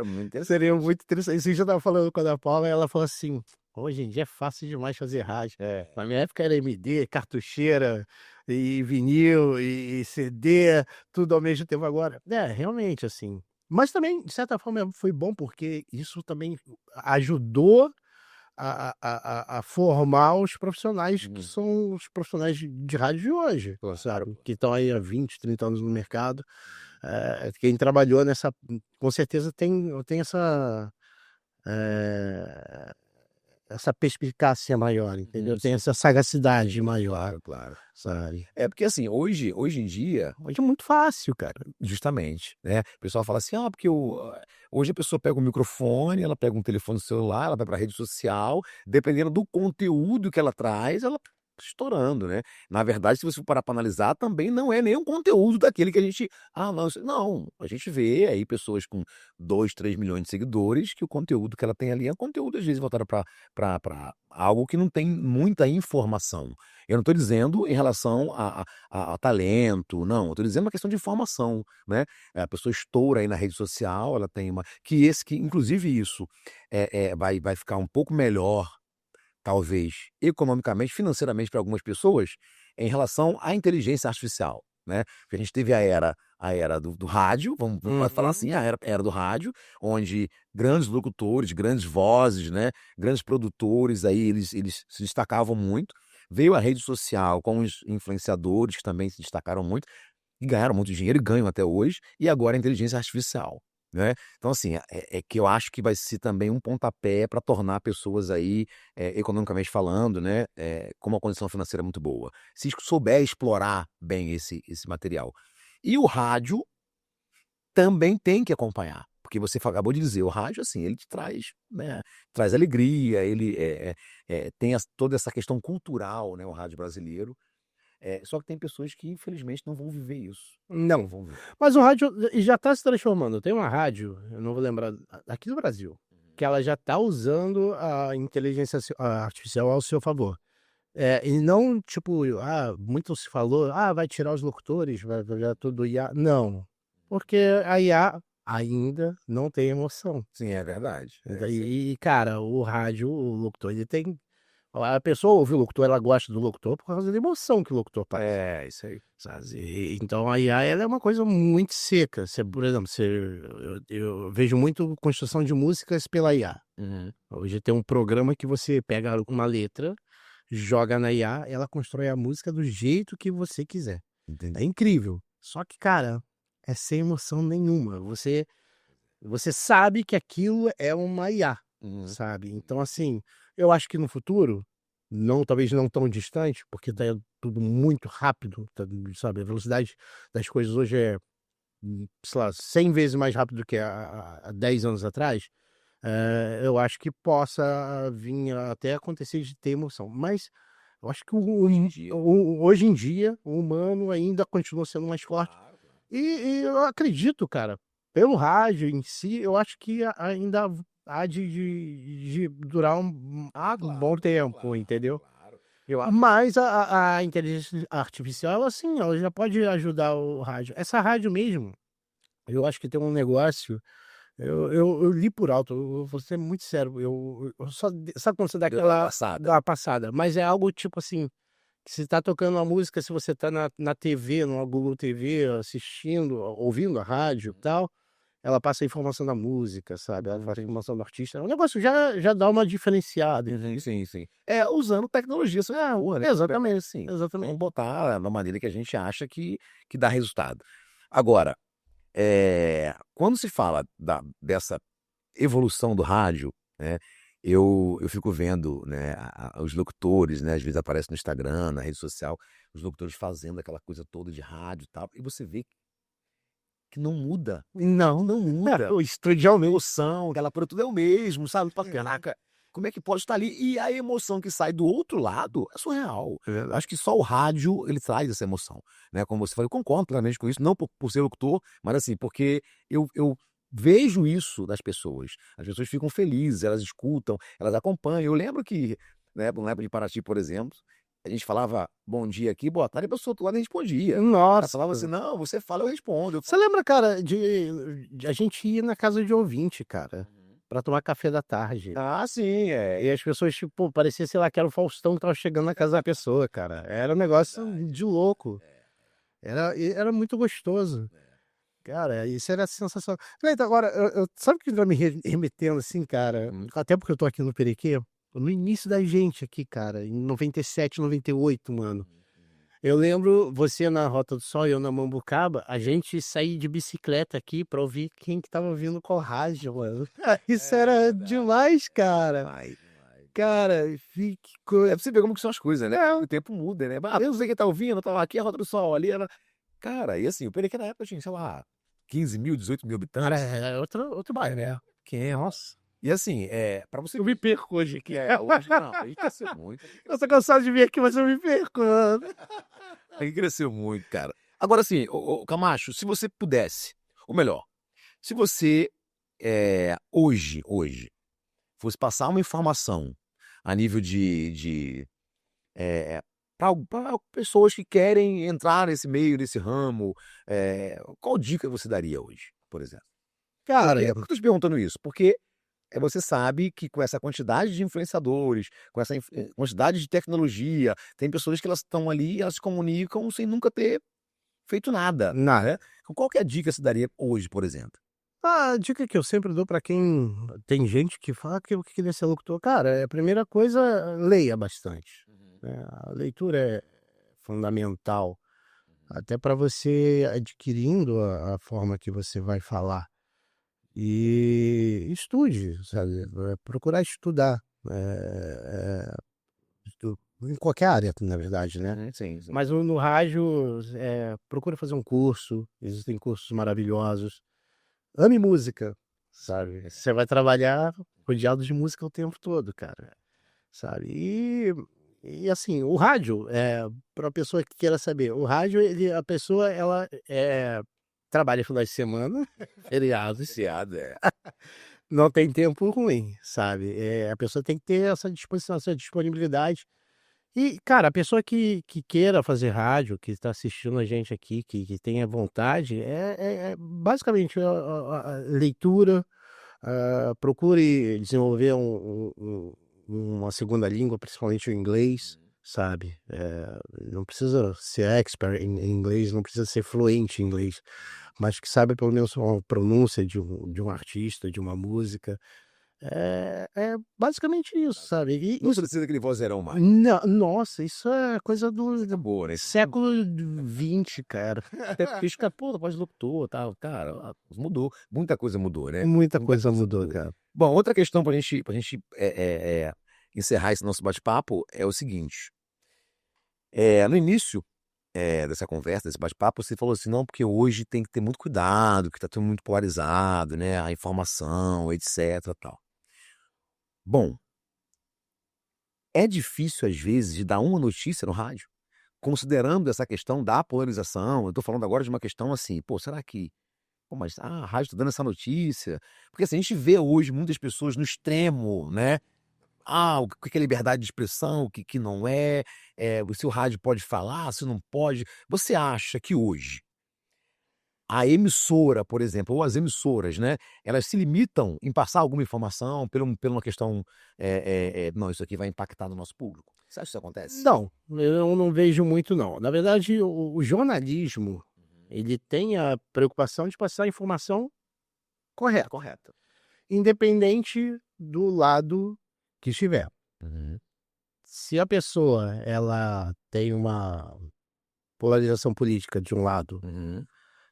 muito interessante. Seria muito interessante. Isso eu já estava falando com a Ana Paula, e ela falou assim: hoje em dia é fácil demais fazer rádio. Na minha época era MD, cartucheira, e vinil, e CD, tudo ao mesmo tempo. Agora, realmente, assim. Mas também, de certa forma, foi bom porque isso também ajudou a formar os profissionais que são os profissionais de rádio de hoje, sabe? Que estão aí há 20, 30 anos no mercado. Quem trabalhou nessa, com certeza tem eh, essa perspicácia maior, entendeu? Tem essa sagacidade maior, Claro. sabe? Porque assim, hoje em dia, Hoje é muito fácil, cara. justamente, né? O pessoal fala assim, porque hoje a pessoa pega um microfone, ela pega um telefone celular, ela vai para rede social, dependendo do conteúdo que ela traz, ela tá estourando, né? Na verdade, se você for parar para analisar, também não é nenhum conteúdo daquele que a gente, não, a gente vê aí pessoas com 2, 3 milhões de seguidores, que o conteúdo que ela tem ali é conteúdo, às vezes, voltado para algo que não tem muita informação. Eu não estou dizendo em relação a talento, não. Eu estou dizendo uma questão de informação, né? A pessoa estoura aí na rede social, ela tem uma... Que inclusive isso, vai ficar um pouco melhor, talvez, economicamente, financeiramente para algumas pessoas, em relação à inteligência artificial. né? Porque a gente teve a era do rádio, pode falar Uhum. assim, a era do rádio, onde grandes locutores, grandes vozes, né? Grandes produtores aí, eles se destacavam muito. Veio a rede social com os influenciadores que também se destacaram muito e ganharam muito dinheiro e ganham até hoje, e agora a inteligência artificial, né? Então, assim, é que eu acho que vai ser também um pontapé para tornar pessoas aí, economicamente falando, né, com uma condição financeira muito boa. Se souber explorar bem esse material. E o rádio também tem que acompanhar, porque você acabou de dizer, o rádio, assim, ele te traz, né, traz alegria, ele tem toda essa questão cultural, né, o rádio brasileiro. Só que tem pessoas que, infelizmente, não vão viver isso. Não Não. vão viver. Mas o rádio já está se transformando. Tem uma rádio, eu não vou lembrar, aqui no Brasil, que ela já está usando a inteligência artificial ao seu favor. E não tipo, muito se falou: "Ah, vai tirar os locutores, vai virar tudo IA". Não, porque a IA ainda não tem emoção. Sim, é verdade. E Sim. daí, cara, o rádio, o locutor, ele tem a pessoa ouve o locutor, ela gosta do locutor por causa da emoção que o locutor passa. Isso aí. Sabe, então a IA ela é uma coisa muito seca. Você, por exemplo, eu vejo muito construção de músicas pela IA. Uhum. Hoje tem um programa que você pega uma letra, joga na IA, ela constrói a música do jeito que você quiser. É Entendi. incrível. Só que, cara, é sem emoção nenhuma. Você sabe que aquilo é uma IA, Uhum. sabe? Então, assim, eu acho que no futuro, não, talvez não tão distante, porque tá tudo muito rápido, sabe? A velocidade das coisas hoje é, sei lá, 100 vezes mais rápido do que há 10 anos atrás. Eu acho que possa vir até acontecer de ter emoção. Mas eu acho que Hoje em dia. hoje em dia, o humano ainda continua sendo mais forte. Claro, claro. E eu acredito, cara, pelo rádio em si, eu acho que ainda há de durar um bom tempo, entendeu? Claro. Eu acho. Mas a inteligência artificial, ela sim, ela já pode ajudar o rádio. Essa rádio mesmo, eu acho que tem um negócio, eu li por alto, eu vou ser muito sério, eu só sabe quando você dá Deu uma aquela passada. dá uma passada, mas é algo tipo assim, que você tá tocando uma música, se você tá na TV, numa Google TV, assistindo, ouvindo a rádio e tal, ela passa a informação da música, sabe, ela passa a informação do artista, o negócio já dá uma diferenciada. Uhum, sim, sim. Usando tecnologia, isso é a rua, né? Exatamente, Sim. exatamente. Vamos botar da maneira que a gente acha que dá resultado. Agora, quando se fala dessa evolução do rádio, né, eu fico vendo, né, os locutores, né, às vezes aparece no Instagram, na rede social, os locutores fazendo aquela coisa toda de rádio e tal, e você vê que não muda. Não, Não muda. o estúdio é o A mesmo. emoção, aquela coisa tudo é o mesmo, sabe? Fala, caraca, como é que pode estar ali? E a emoção que sai do outro lado é surreal. É verdade. Acho que só o rádio, ele traz essa emoção, né? Como você falou, eu concordo plenamente com isso, não por ser locutor, mas assim, porque eu vejo isso das pessoas. As pessoas ficam felizes, elas escutam, elas acompanham. Eu lembro que, né, na época de Paraty, por exemplo, a gente falava bom dia aqui, boa tarde, a pessoa do outro lado respondia. Ela falava assim, Nossa. não, você fala, eu respondo. Você lembra, cara, de a gente ir na casa de ouvinte, cara, pra tomar café da tarde. Ah, sim, E as pessoas, tipo, parecia, sei lá, que era o Faustão que estava chegando na casa da pessoa, cara. Era um negócio verdade. de louco. Era muito gostoso. Cara, isso era sensacional. Cleiton, agora, sabe o que tá me remetendo, assim, cara? Hum. Até porque eu tô aqui no Perequê, no início da gente aqui, cara, em 97, 98, mano. Eu lembro você na Rota do Sol e eu na Mambucaba, a gente sair de bicicleta aqui pra ouvir quem que tava vindo com rádio, mano. Isso era Verdade. demais, cara. Demais. Cara, É pra você ver como que são as coisas, né? O tempo muda, né? Eu não sei quem tá ouvindo, tá lá, aqui é a Rota do Sol, ali era. Cara, e assim, o Perequê na época tinha, sei lá, 15 mil, 18 mil cara, habitantes. é outro bairro, né? Nossa, E assim, pra você eu me perco hoje aqui. hoje não, aí cresceu muito. Eu tô cansado de vir aqui, mas eu me perco, mano. Aí cresceu muito, cara. Agora assim, ô Camacho, se você pudesse, ou melhor, se você hoje, fosse passar uma informação a nível para pessoas que querem entrar nesse meio, nesse ramo, qual dica você daria hoje, por exemplo? Cara, Por que eu tô te perguntando isso? Porque você sabe que com essa quantidade de influenciadores, com essa quantidade de tecnologia, tem pessoas que elas estão ali, elas se comunicam sem nunca ter feito nada, Nada. né? Qual que é a dica que você daria hoje, por exemplo? A dica que eu sempre dou para quem tem gente que fala que eu queria ser locutor, cara, a primeira coisa, leia bastante, né. A leitura é fundamental, até para você adquirindo a forma que você vai falar. E estude, sabe, procurar estudar, em qualquer área, na verdade, né. Sim, sim. Mas no rádio, procura fazer um curso, existem cursos maravilhosos. Ame música, sabe. Você vai trabalhar rodeado de música o tempo todo, cara, sabe. E assim, o rádio, pra pessoa que queira saber, o rádio a pessoa ela, trabalha finais de semana, feriados, Viciado, não tem tempo ruim, sabe. A pessoa tem que ter essa disposição, essa disponibilidade. E, cara, a pessoa que queira fazer rádio, que está assistindo a gente aqui, que tenha vontade, é basicamente a leitura, procure desenvolver uma segunda língua, principalmente o inglês, sabe. Não precisa ser expert em inglês, não precisa ser fluente em inglês, mas que saiba pelo menos uma pronúncia de um artista, de uma música. É basicamente isso, sabe. E Não isso precisa daquele vozeirão mais. nossa, isso é coisa do Coisa boa, né? século XX, cara. Até porque os caras, pô, voz de locutor, tal, cara, mudou. Muita coisa mudou, né? Muita Muita coisa coisa mudou, mudou. cara. Bom, outra questão pra gente encerrar esse nosso bate-papo é o seguinte. No início dessa conversa, desse bate-papo, você falou assim, não, porque hoje tem que ter muito cuidado, que tá tudo muito polarizado, né? A informação, etc, tal. Bom, é difícil às vezes de dar uma notícia no rádio, considerando essa questão da polarização. Eu tô falando agora de uma questão assim, pô, será que, pô, mas a rádio tá dando essa notícia? Porque assim, a gente vê hoje muitas pessoas no extremo, né? O que é liberdade de expressão, o que não é, se o rádio pode falar, se não pode. Você acha que hoje a emissora, por exemplo, ou as emissoras, né, elas se limitam em passar alguma informação por uma questão, "Não, isso aqui vai impactar no nosso público"? Você acha que isso acontece? Não, eu não vejo muito não. Na verdade, o jornalismo, ele tem a preocupação de passar a informação correta, Correto. independente do lado que estiver. Uhum. Se a pessoa, ela tem uma polarização política de um lado, Uhum.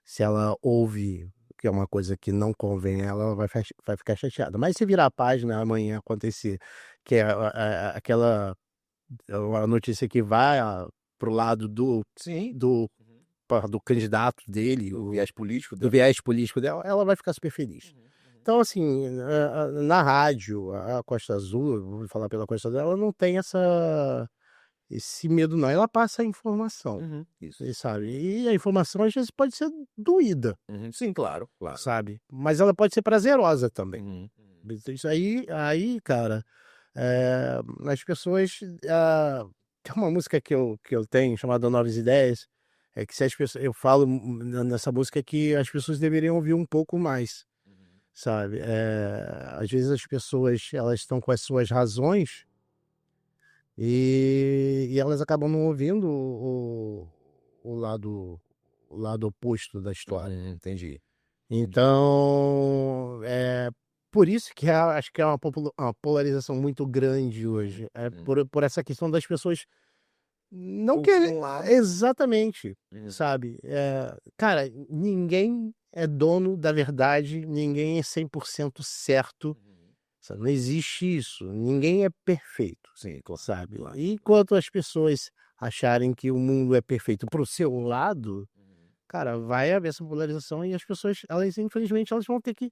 se ela ouve que é uma coisa que não convém a ela, ela vai ficar chateada. Mas se virar a página, amanhã acontecer que é aquela a notícia que vai para o lado Sim. do do candidato dele, O viés político do dela. viés político dela, ela vai ficar super feliz. Então, assim, na rádio, a Costa Azul, eu vou falar pela Costa Azul, ela não tem esse medo não, ela passa a informação, Uhum. Isso. você sabe. E a informação às vezes pode ser doída, Uhum. Sim, claro, claro. sabe, mas ela pode ser prazerosa também. Uhum. Isso aí, cara, as pessoas, tem uma música que eu tenho chamada Novas Ideias, é que se as pessoas eu falo nessa música que as pessoas deveriam ouvir um pouco mais, sabe. Às vezes as pessoas, elas estão com as suas razões, e elas acabam não ouvindo o lado oposto da história. Entendi. Então, por isso que acho que é uma polarização muito grande hoje, por essa questão das pessoas não Ou querer um lado. exatamente, Isso. sabe. Cara, ninguém é dono da verdade, ninguém é 100% certo, sabe, não existe isso, ninguém é perfeito, Sim, claro. sabe. E enquanto as pessoas acharem que o mundo é perfeito para o seu lado, cara, vai haver essa polarização e as pessoas, elas infelizmente, elas vão ter que,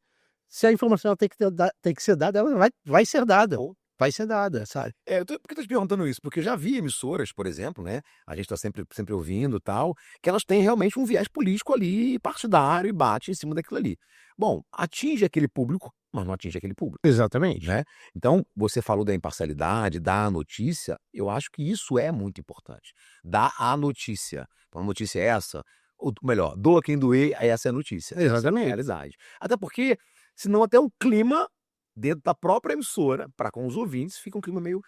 se a informação ela tem que ser dada, ela vai ser dada, Ou vai ser dada, sabe. por que eu tô te perguntando isso? Porque eu já vi emissoras, por exemplo, né, a gente tá sempre ouvindo, tal, que elas têm realmente um viés político ali, partidário, e bate em cima daquilo ali. Bom, atinge aquele público, mas não atinge aquele público, Exatamente. né. Então, você falou da imparcialidade, da notícia, eu acho que isso é muito importante. Dar a notícia. Então, a notícia é essa, ou melhor, doa quem doer, essa é a notícia. Essa é a Exatamente. realidade. Até porque, senão até o clima dentro da própria emissora, para com os ouvintes, fica um clima meio,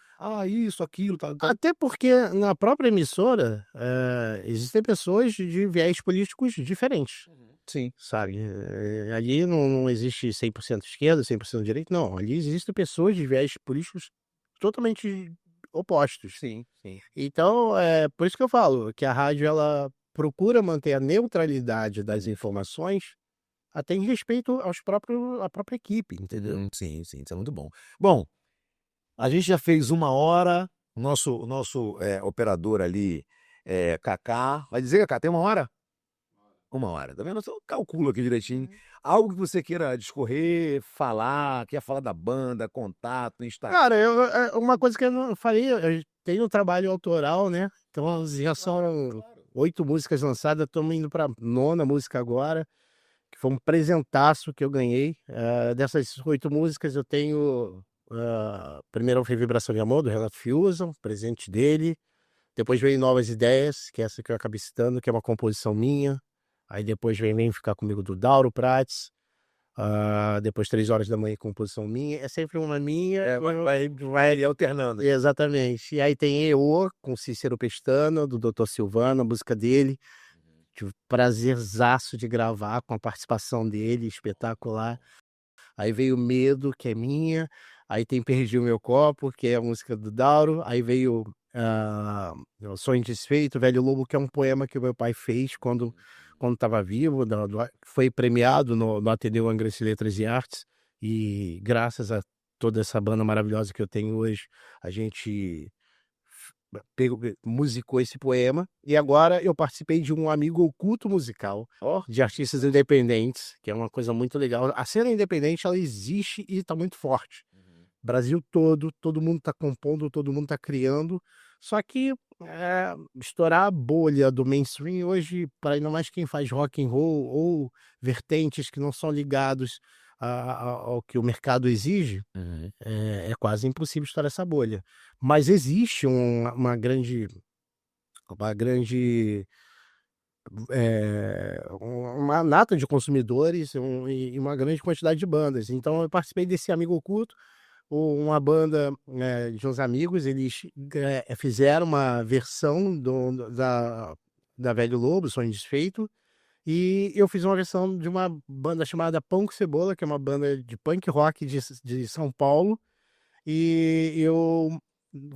isso, aquilo, tal, tal. Até porque na própria emissora, existem pessoas de viés políticos diferentes, Sim, sabe? Ali não existe 100% esquerda, 100% direita, não. Ali existem pessoas de viés políticos totalmente opostos. sim, sim. Então, por isso que eu falo que a rádio ela procura manter a neutralidade das informações, até em respeito à própria equipe, entendeu? Sim, sim, isso é muito bom. Bom, a gente já fez 1 hora, o nosso operador ali, Cacá, vai dizer, Cacá, tem 1 hora? 1 hora, tá vendo? Eu calculo aqui direitinho. Algo que você queira discorrer, falar, quer falar da banda, contato, Instagram. Cara, uma coisa que eu não falei, eu tenho um trabalho autoral, né? Então já são 8 músicas lançadas, estamos indo pra 9ª música agora, que foi um presentaço que eu ganhei. Dessas 8 músicas eu tenho, primeiro foi Vibração de Amor, do Renato Fusion, presente dele. Depois veio Novas Ideias, que é essa que eu acabei citando, que é uma composição minha. Aí depois vem Ficar Comigo, do Dauro Prats. Depois 3 horas da manhã, composição minha. É sempre uma minha. Vai alternando. Exatamente. E aí tem EO, com Cícero Pestana, do Dr. Silvano, a música dele. Tive o prazerzaço de gravar com a participação dele, espetacular. Aí veio Medo, que é minha. Aí tem Perdi o Meu Copo, que é a música do Dauro. Aí veio Sonho Desfeito, Velho Lobo, que é um poema que o meu pai fez quando estava vivo. Foi premiado no Ateneu Angrense Letras e Artes. E graças a toda essa banda maravilhosa que eu tenho hoje, a gente musicou esse poema. E agora eu participei de um Amigo Oculto musical de artistas independentes, que é uma coisa muito legal. A cena independente, ela existe e está muito forte. Brasil todo mundo está compondo, todo mundo está criando. Só que estourar a bolha do mainstream hoje, para ainda mais quem faz rock and roll ou vertentes que não são ligados ao que o mercado exige, é quase impossível estourar essa bolha. Mas existe uma grande uma nata de consumidores e uma grande quantidade de bandas. Então eu participei desse Amigo Oculto, uma banda de uns amigos, eles fizeram uma versão da Velho Lobo, Sonho Desfeito, e eu fiz uma versão de uma banda chamada Pão com Cebola, que é uma banda de punk rock de São Paulo, e eu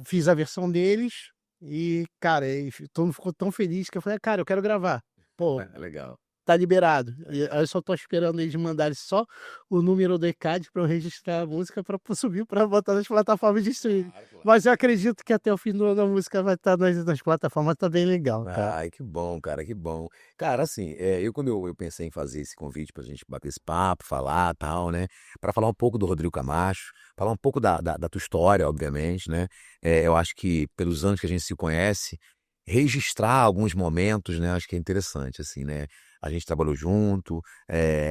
fiz a versão deles, e, cara, todo mundo ficou tão feliz que eu falei, cara, eu quero gravar. Pô, Legal. tá liberado. Eu só tô esperando eles mandarem só o número do ECAD para eu registrar a música para subir para botar nas plataformas de streaming. Claro. Mas eu acredito que até o fim do ano a música vai estar nas plataformas, tá bem legal, tá? Ai, que bom, cara, que bom. Cara, assim, quando eu pensei em fazer esse convite pra gente bater esse papo, falar, tal, né, pra falar um pouco do Rodrigo Camacho, falar um pouco da tua história, obviamente, né, eu acho que pelos anos que a gente se conhece, registrar alguns momentos, né, acho que é interessante, assim, né. A gente trabalhou junto,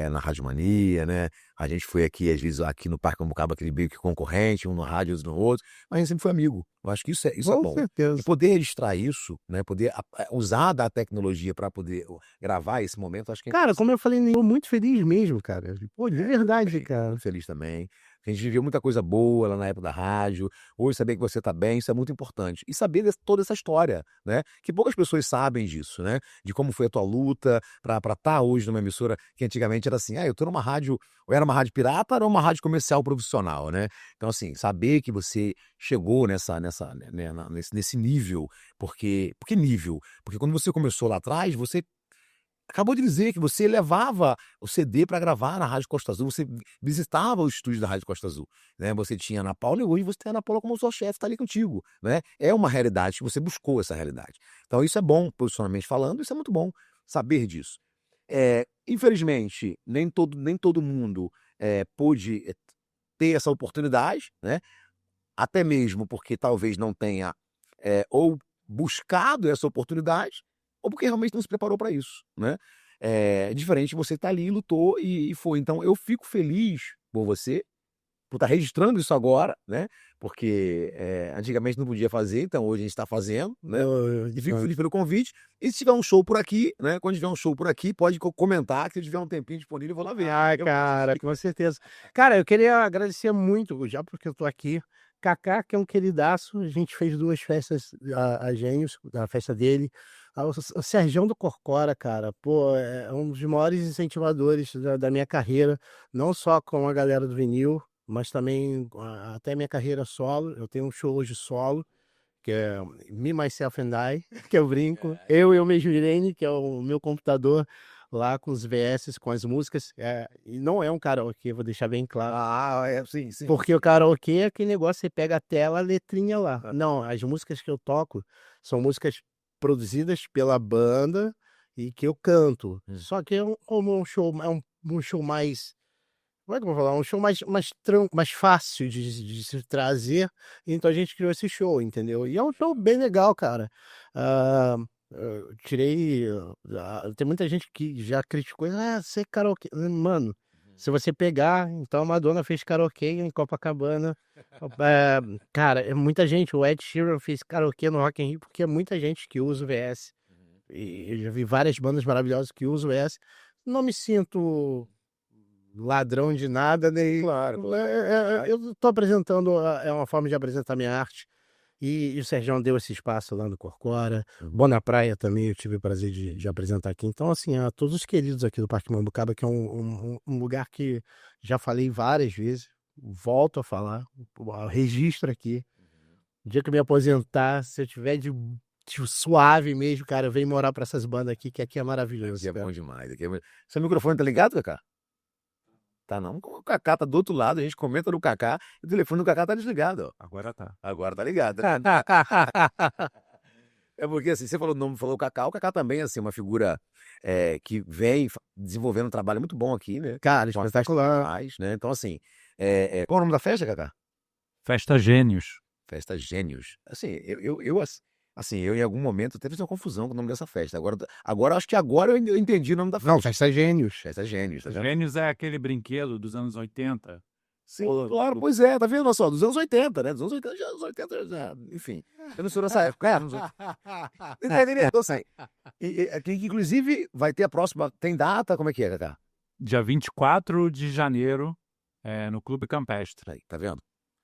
na Rádio Mania, né, a gente foi aqui, às vezes, aqui no Parque Cambucaba, aquele meio que concorrente, um no rádio, outro no outro, mas a gente sempre foi amigo. Eu acho que isso é Com bom. certeza. E poder registrar isso, né, poder usar da tecnologia para poder gravar esse momento, acho que é Cara, como eu falei, eu muito feliz mesmo, cara. Pô, de verdade, cara. muito feliz também. A gente viveu muita coisa boa lá na época da rádio. Hoje saber que você está bem, isso é muito importante. E saber toda essa história, né? Que poucas pessoas sabem disso, né? De como foi a tua luta para estar hoje numa emissora que antigamente era assim, eu tô numa rádio, ou era uma rádio pirata, ou era uma rádio comercial profissional, né? Então, assim, saber que você chegou nesse nível, porque nível? Porque quando você começou lá atrás, você acabou de dizer que você levava o CD para gravar na Rádio Costa Azul, você visitava o estúdio da Rádio Costa Azul, né, você tinha a Ana Paula e hoje você tem a Ana Paula como sua chefe, está ali contigo, né, é uma realidade que você buscou essa realidade. Então isso é bom, profissionalmente falando, isso é muito bom, saber disso. Infelizmente, nem todo mundo, pôde, ter essa oportunidade, né, até mesmo porque talvez não tenha, ou buscado essa oportunidade, ou porque realmente não se preparou para isso, né. Diferente, você tá ali, lutou e foi. Então eu fico feliz por você, por estar registrando isso agora, né, porque antigamente não podia fazer, então hoje a gente está fazendo, né? E fico Eu- feliz pelo convite. E se tiver um show por aqui, né? Quando tiver um show por aqui, pode comentar, que se tiver um tempinho disponível, eu vou lá ver. Ai, Eu vou cara, assistir. com certeza. Cara, eu queria agradecer muito, já porque eu tô aqui. Kaká, que é um queridaço, a gente fez 2 festas a Gênios, a festa dele. O Serjão do Corcora, cara, pô, é um dos maiores incentivadores da minha carreira, não só com a galera do vinil, mas também até minha carreira solo. Eu tenho um show hoje solo, que é Me, Myself and I, que eu brinco. Eu e o Mejurene, que é o meu computador, lá com os VS, com as músicas. E não é um karaokê, vou deixar bem claro. Sim, sim. Porque o karaokê é aquele negócio, você pega a tela, a letrinha lá. Não, as músicas que eu toco são músicas produzidas pela banda e que eu canto. Só que como um show, um show mais. Como é que eu vou falar? Um show mais fácil de se trazer. Então a gente criou esse show, entendeu? E é um show bem legal, cara. Ah, eu tirei. Tem muita gente que já criticou. Você karaokê. Mano, se você pegar, então a Madonna fez karaokê em Copacabana. É, cara, é muita gente. O Ed Sheeran fez karaokê no Rock in Rio porque é muita gente que usa o VS. E eu já vi várias bandas maravilhosas que usam o VS. Não me sinto ladrão de nada, nem. Claro. Eu tô apresentando, é uma forma de apresentar minha arte. E o Serjão deu esse espaço lá no Corcora. Bom na Praia também eu tive o prazer de apresentar aqui. Então, assim, a todos os queridos aqui do Parque Mambucaba, que é um lugar que já falei várias vezes, volto a falar, registro aqui. O dia que eu me aposentar, se eu tiver de suave mesmo, cara, eu venho morar pra essas bandas aqui, que aqui é maravilhoso. Aqui é cara. bom demais. Seu microfone tá ligado, Cacá? Tá não? O Cacá tá do outro lado, a gente comenta no Cacá, e o telefone do Cacá tá desligado, ó. Agora tá. Agora tá ligado. É porque assim, você falou o nome, falou o Cacá também, assim, uma figura que vem desenvolvendo um trabalho muito bom aqui, né? Cara, Com as espetacular. festas, né? Então, assim, qual é o nome da festa, Cacá? Festa Gênios. Festa Gênios. Assim, eu em algum momento teve uma confusão com o nome dessa festa. Agora acho que agora eu entendi o nome da festa. Não, festa Gênios. Festa Gênios, tá vendo? Gênios é aquele brinquedo dos anos 80. Sim, claro, pois é, tá vendo, olha só, dos anos 80, né? Dos anos 80, anos 80 já, enfim. Eu não sou nessa época, entendeu? Então, assim, que inclusive vai ter a próxima, tem data, como é que é, Cacá? Dia 24 de janeiro, no Clube Campestre. Aí, tá vendo?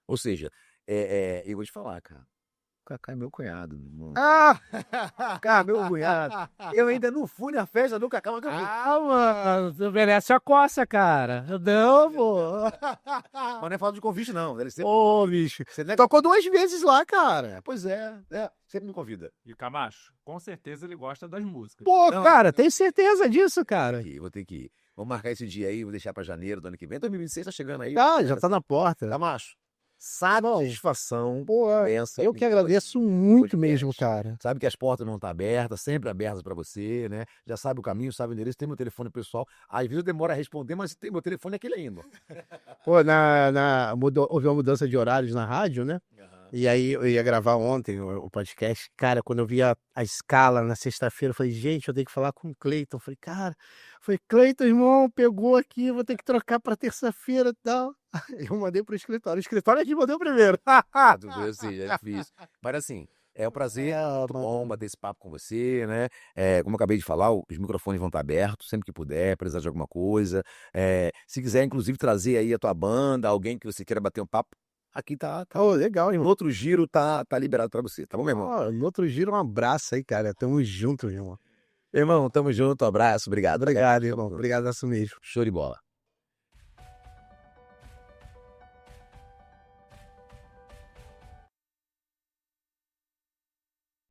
Ou seja, eu vou te falar, cara, o Cacá é meu cunhado, meu irmão. Cacá, meu cunhado. Eu ainda não fui na festa do Cacá, mas eu fui. Mano, tu merece a coça, cara. Não, pô. Mas não é falta de convite, não. Deve ser... Ô, bicho. Você não é... Tocou 2 vezes lá, cara. Pois sempre me convida. E Camacho, com certeza ele gosta das músicas. Pô, Não. cara, tenho certeza disso, cara. Vou ter que ir. Vamos marcar esse dia aí, vou deixar pra janeiro do ano que vem. 2026 tá chegando aí. Já tá na porta. Tá, macho? Satisfação. Pô, Pensa eu que em agradeço muito podcast. mesmo, cara. Sabe que as portas não estão abertas, sempre abertas pra você, né? Já sabe o caminho, sabe o endereço, tem meu telefone pessoal. Às vezes demora a responder, mas tem meu telefone é aquele ainda. Pô, houve uma mudança de horários na rádio, né? E aí eu ia gravar ontem o podcast. Cara, quando eu vi a escala na sexta-feira, eu falei, gente, eu tenho que falar com o Cleiton. Eu falei, Cleiton, irmão, pegou aqui, vou ter que trocar pra terça-feira e tal. Eu mandei pro escritório. O escritório é que mandou primeiro. Tudo bem, assim, é difícil. Mas assim, é um prazer muito bom bater esse papo com você, né? Como eu acabei de falar, os microfones vão estar abertos sempre que puder, precisar de alguma coisa. Se quiser, inclusive, trazer aí a tua banda, alguém que você queira bater um papo, aqui tá. Ô, legal, No irmão. outro giro tá liberado pra você, tá bom, meu irmão? No outro giro, um abraço aí, cara. Tamo junto, irmão. Irmão, tamo junto, abraço, obrigado. Obrigado, irmão. Obrigado, mesmo. Show de bola.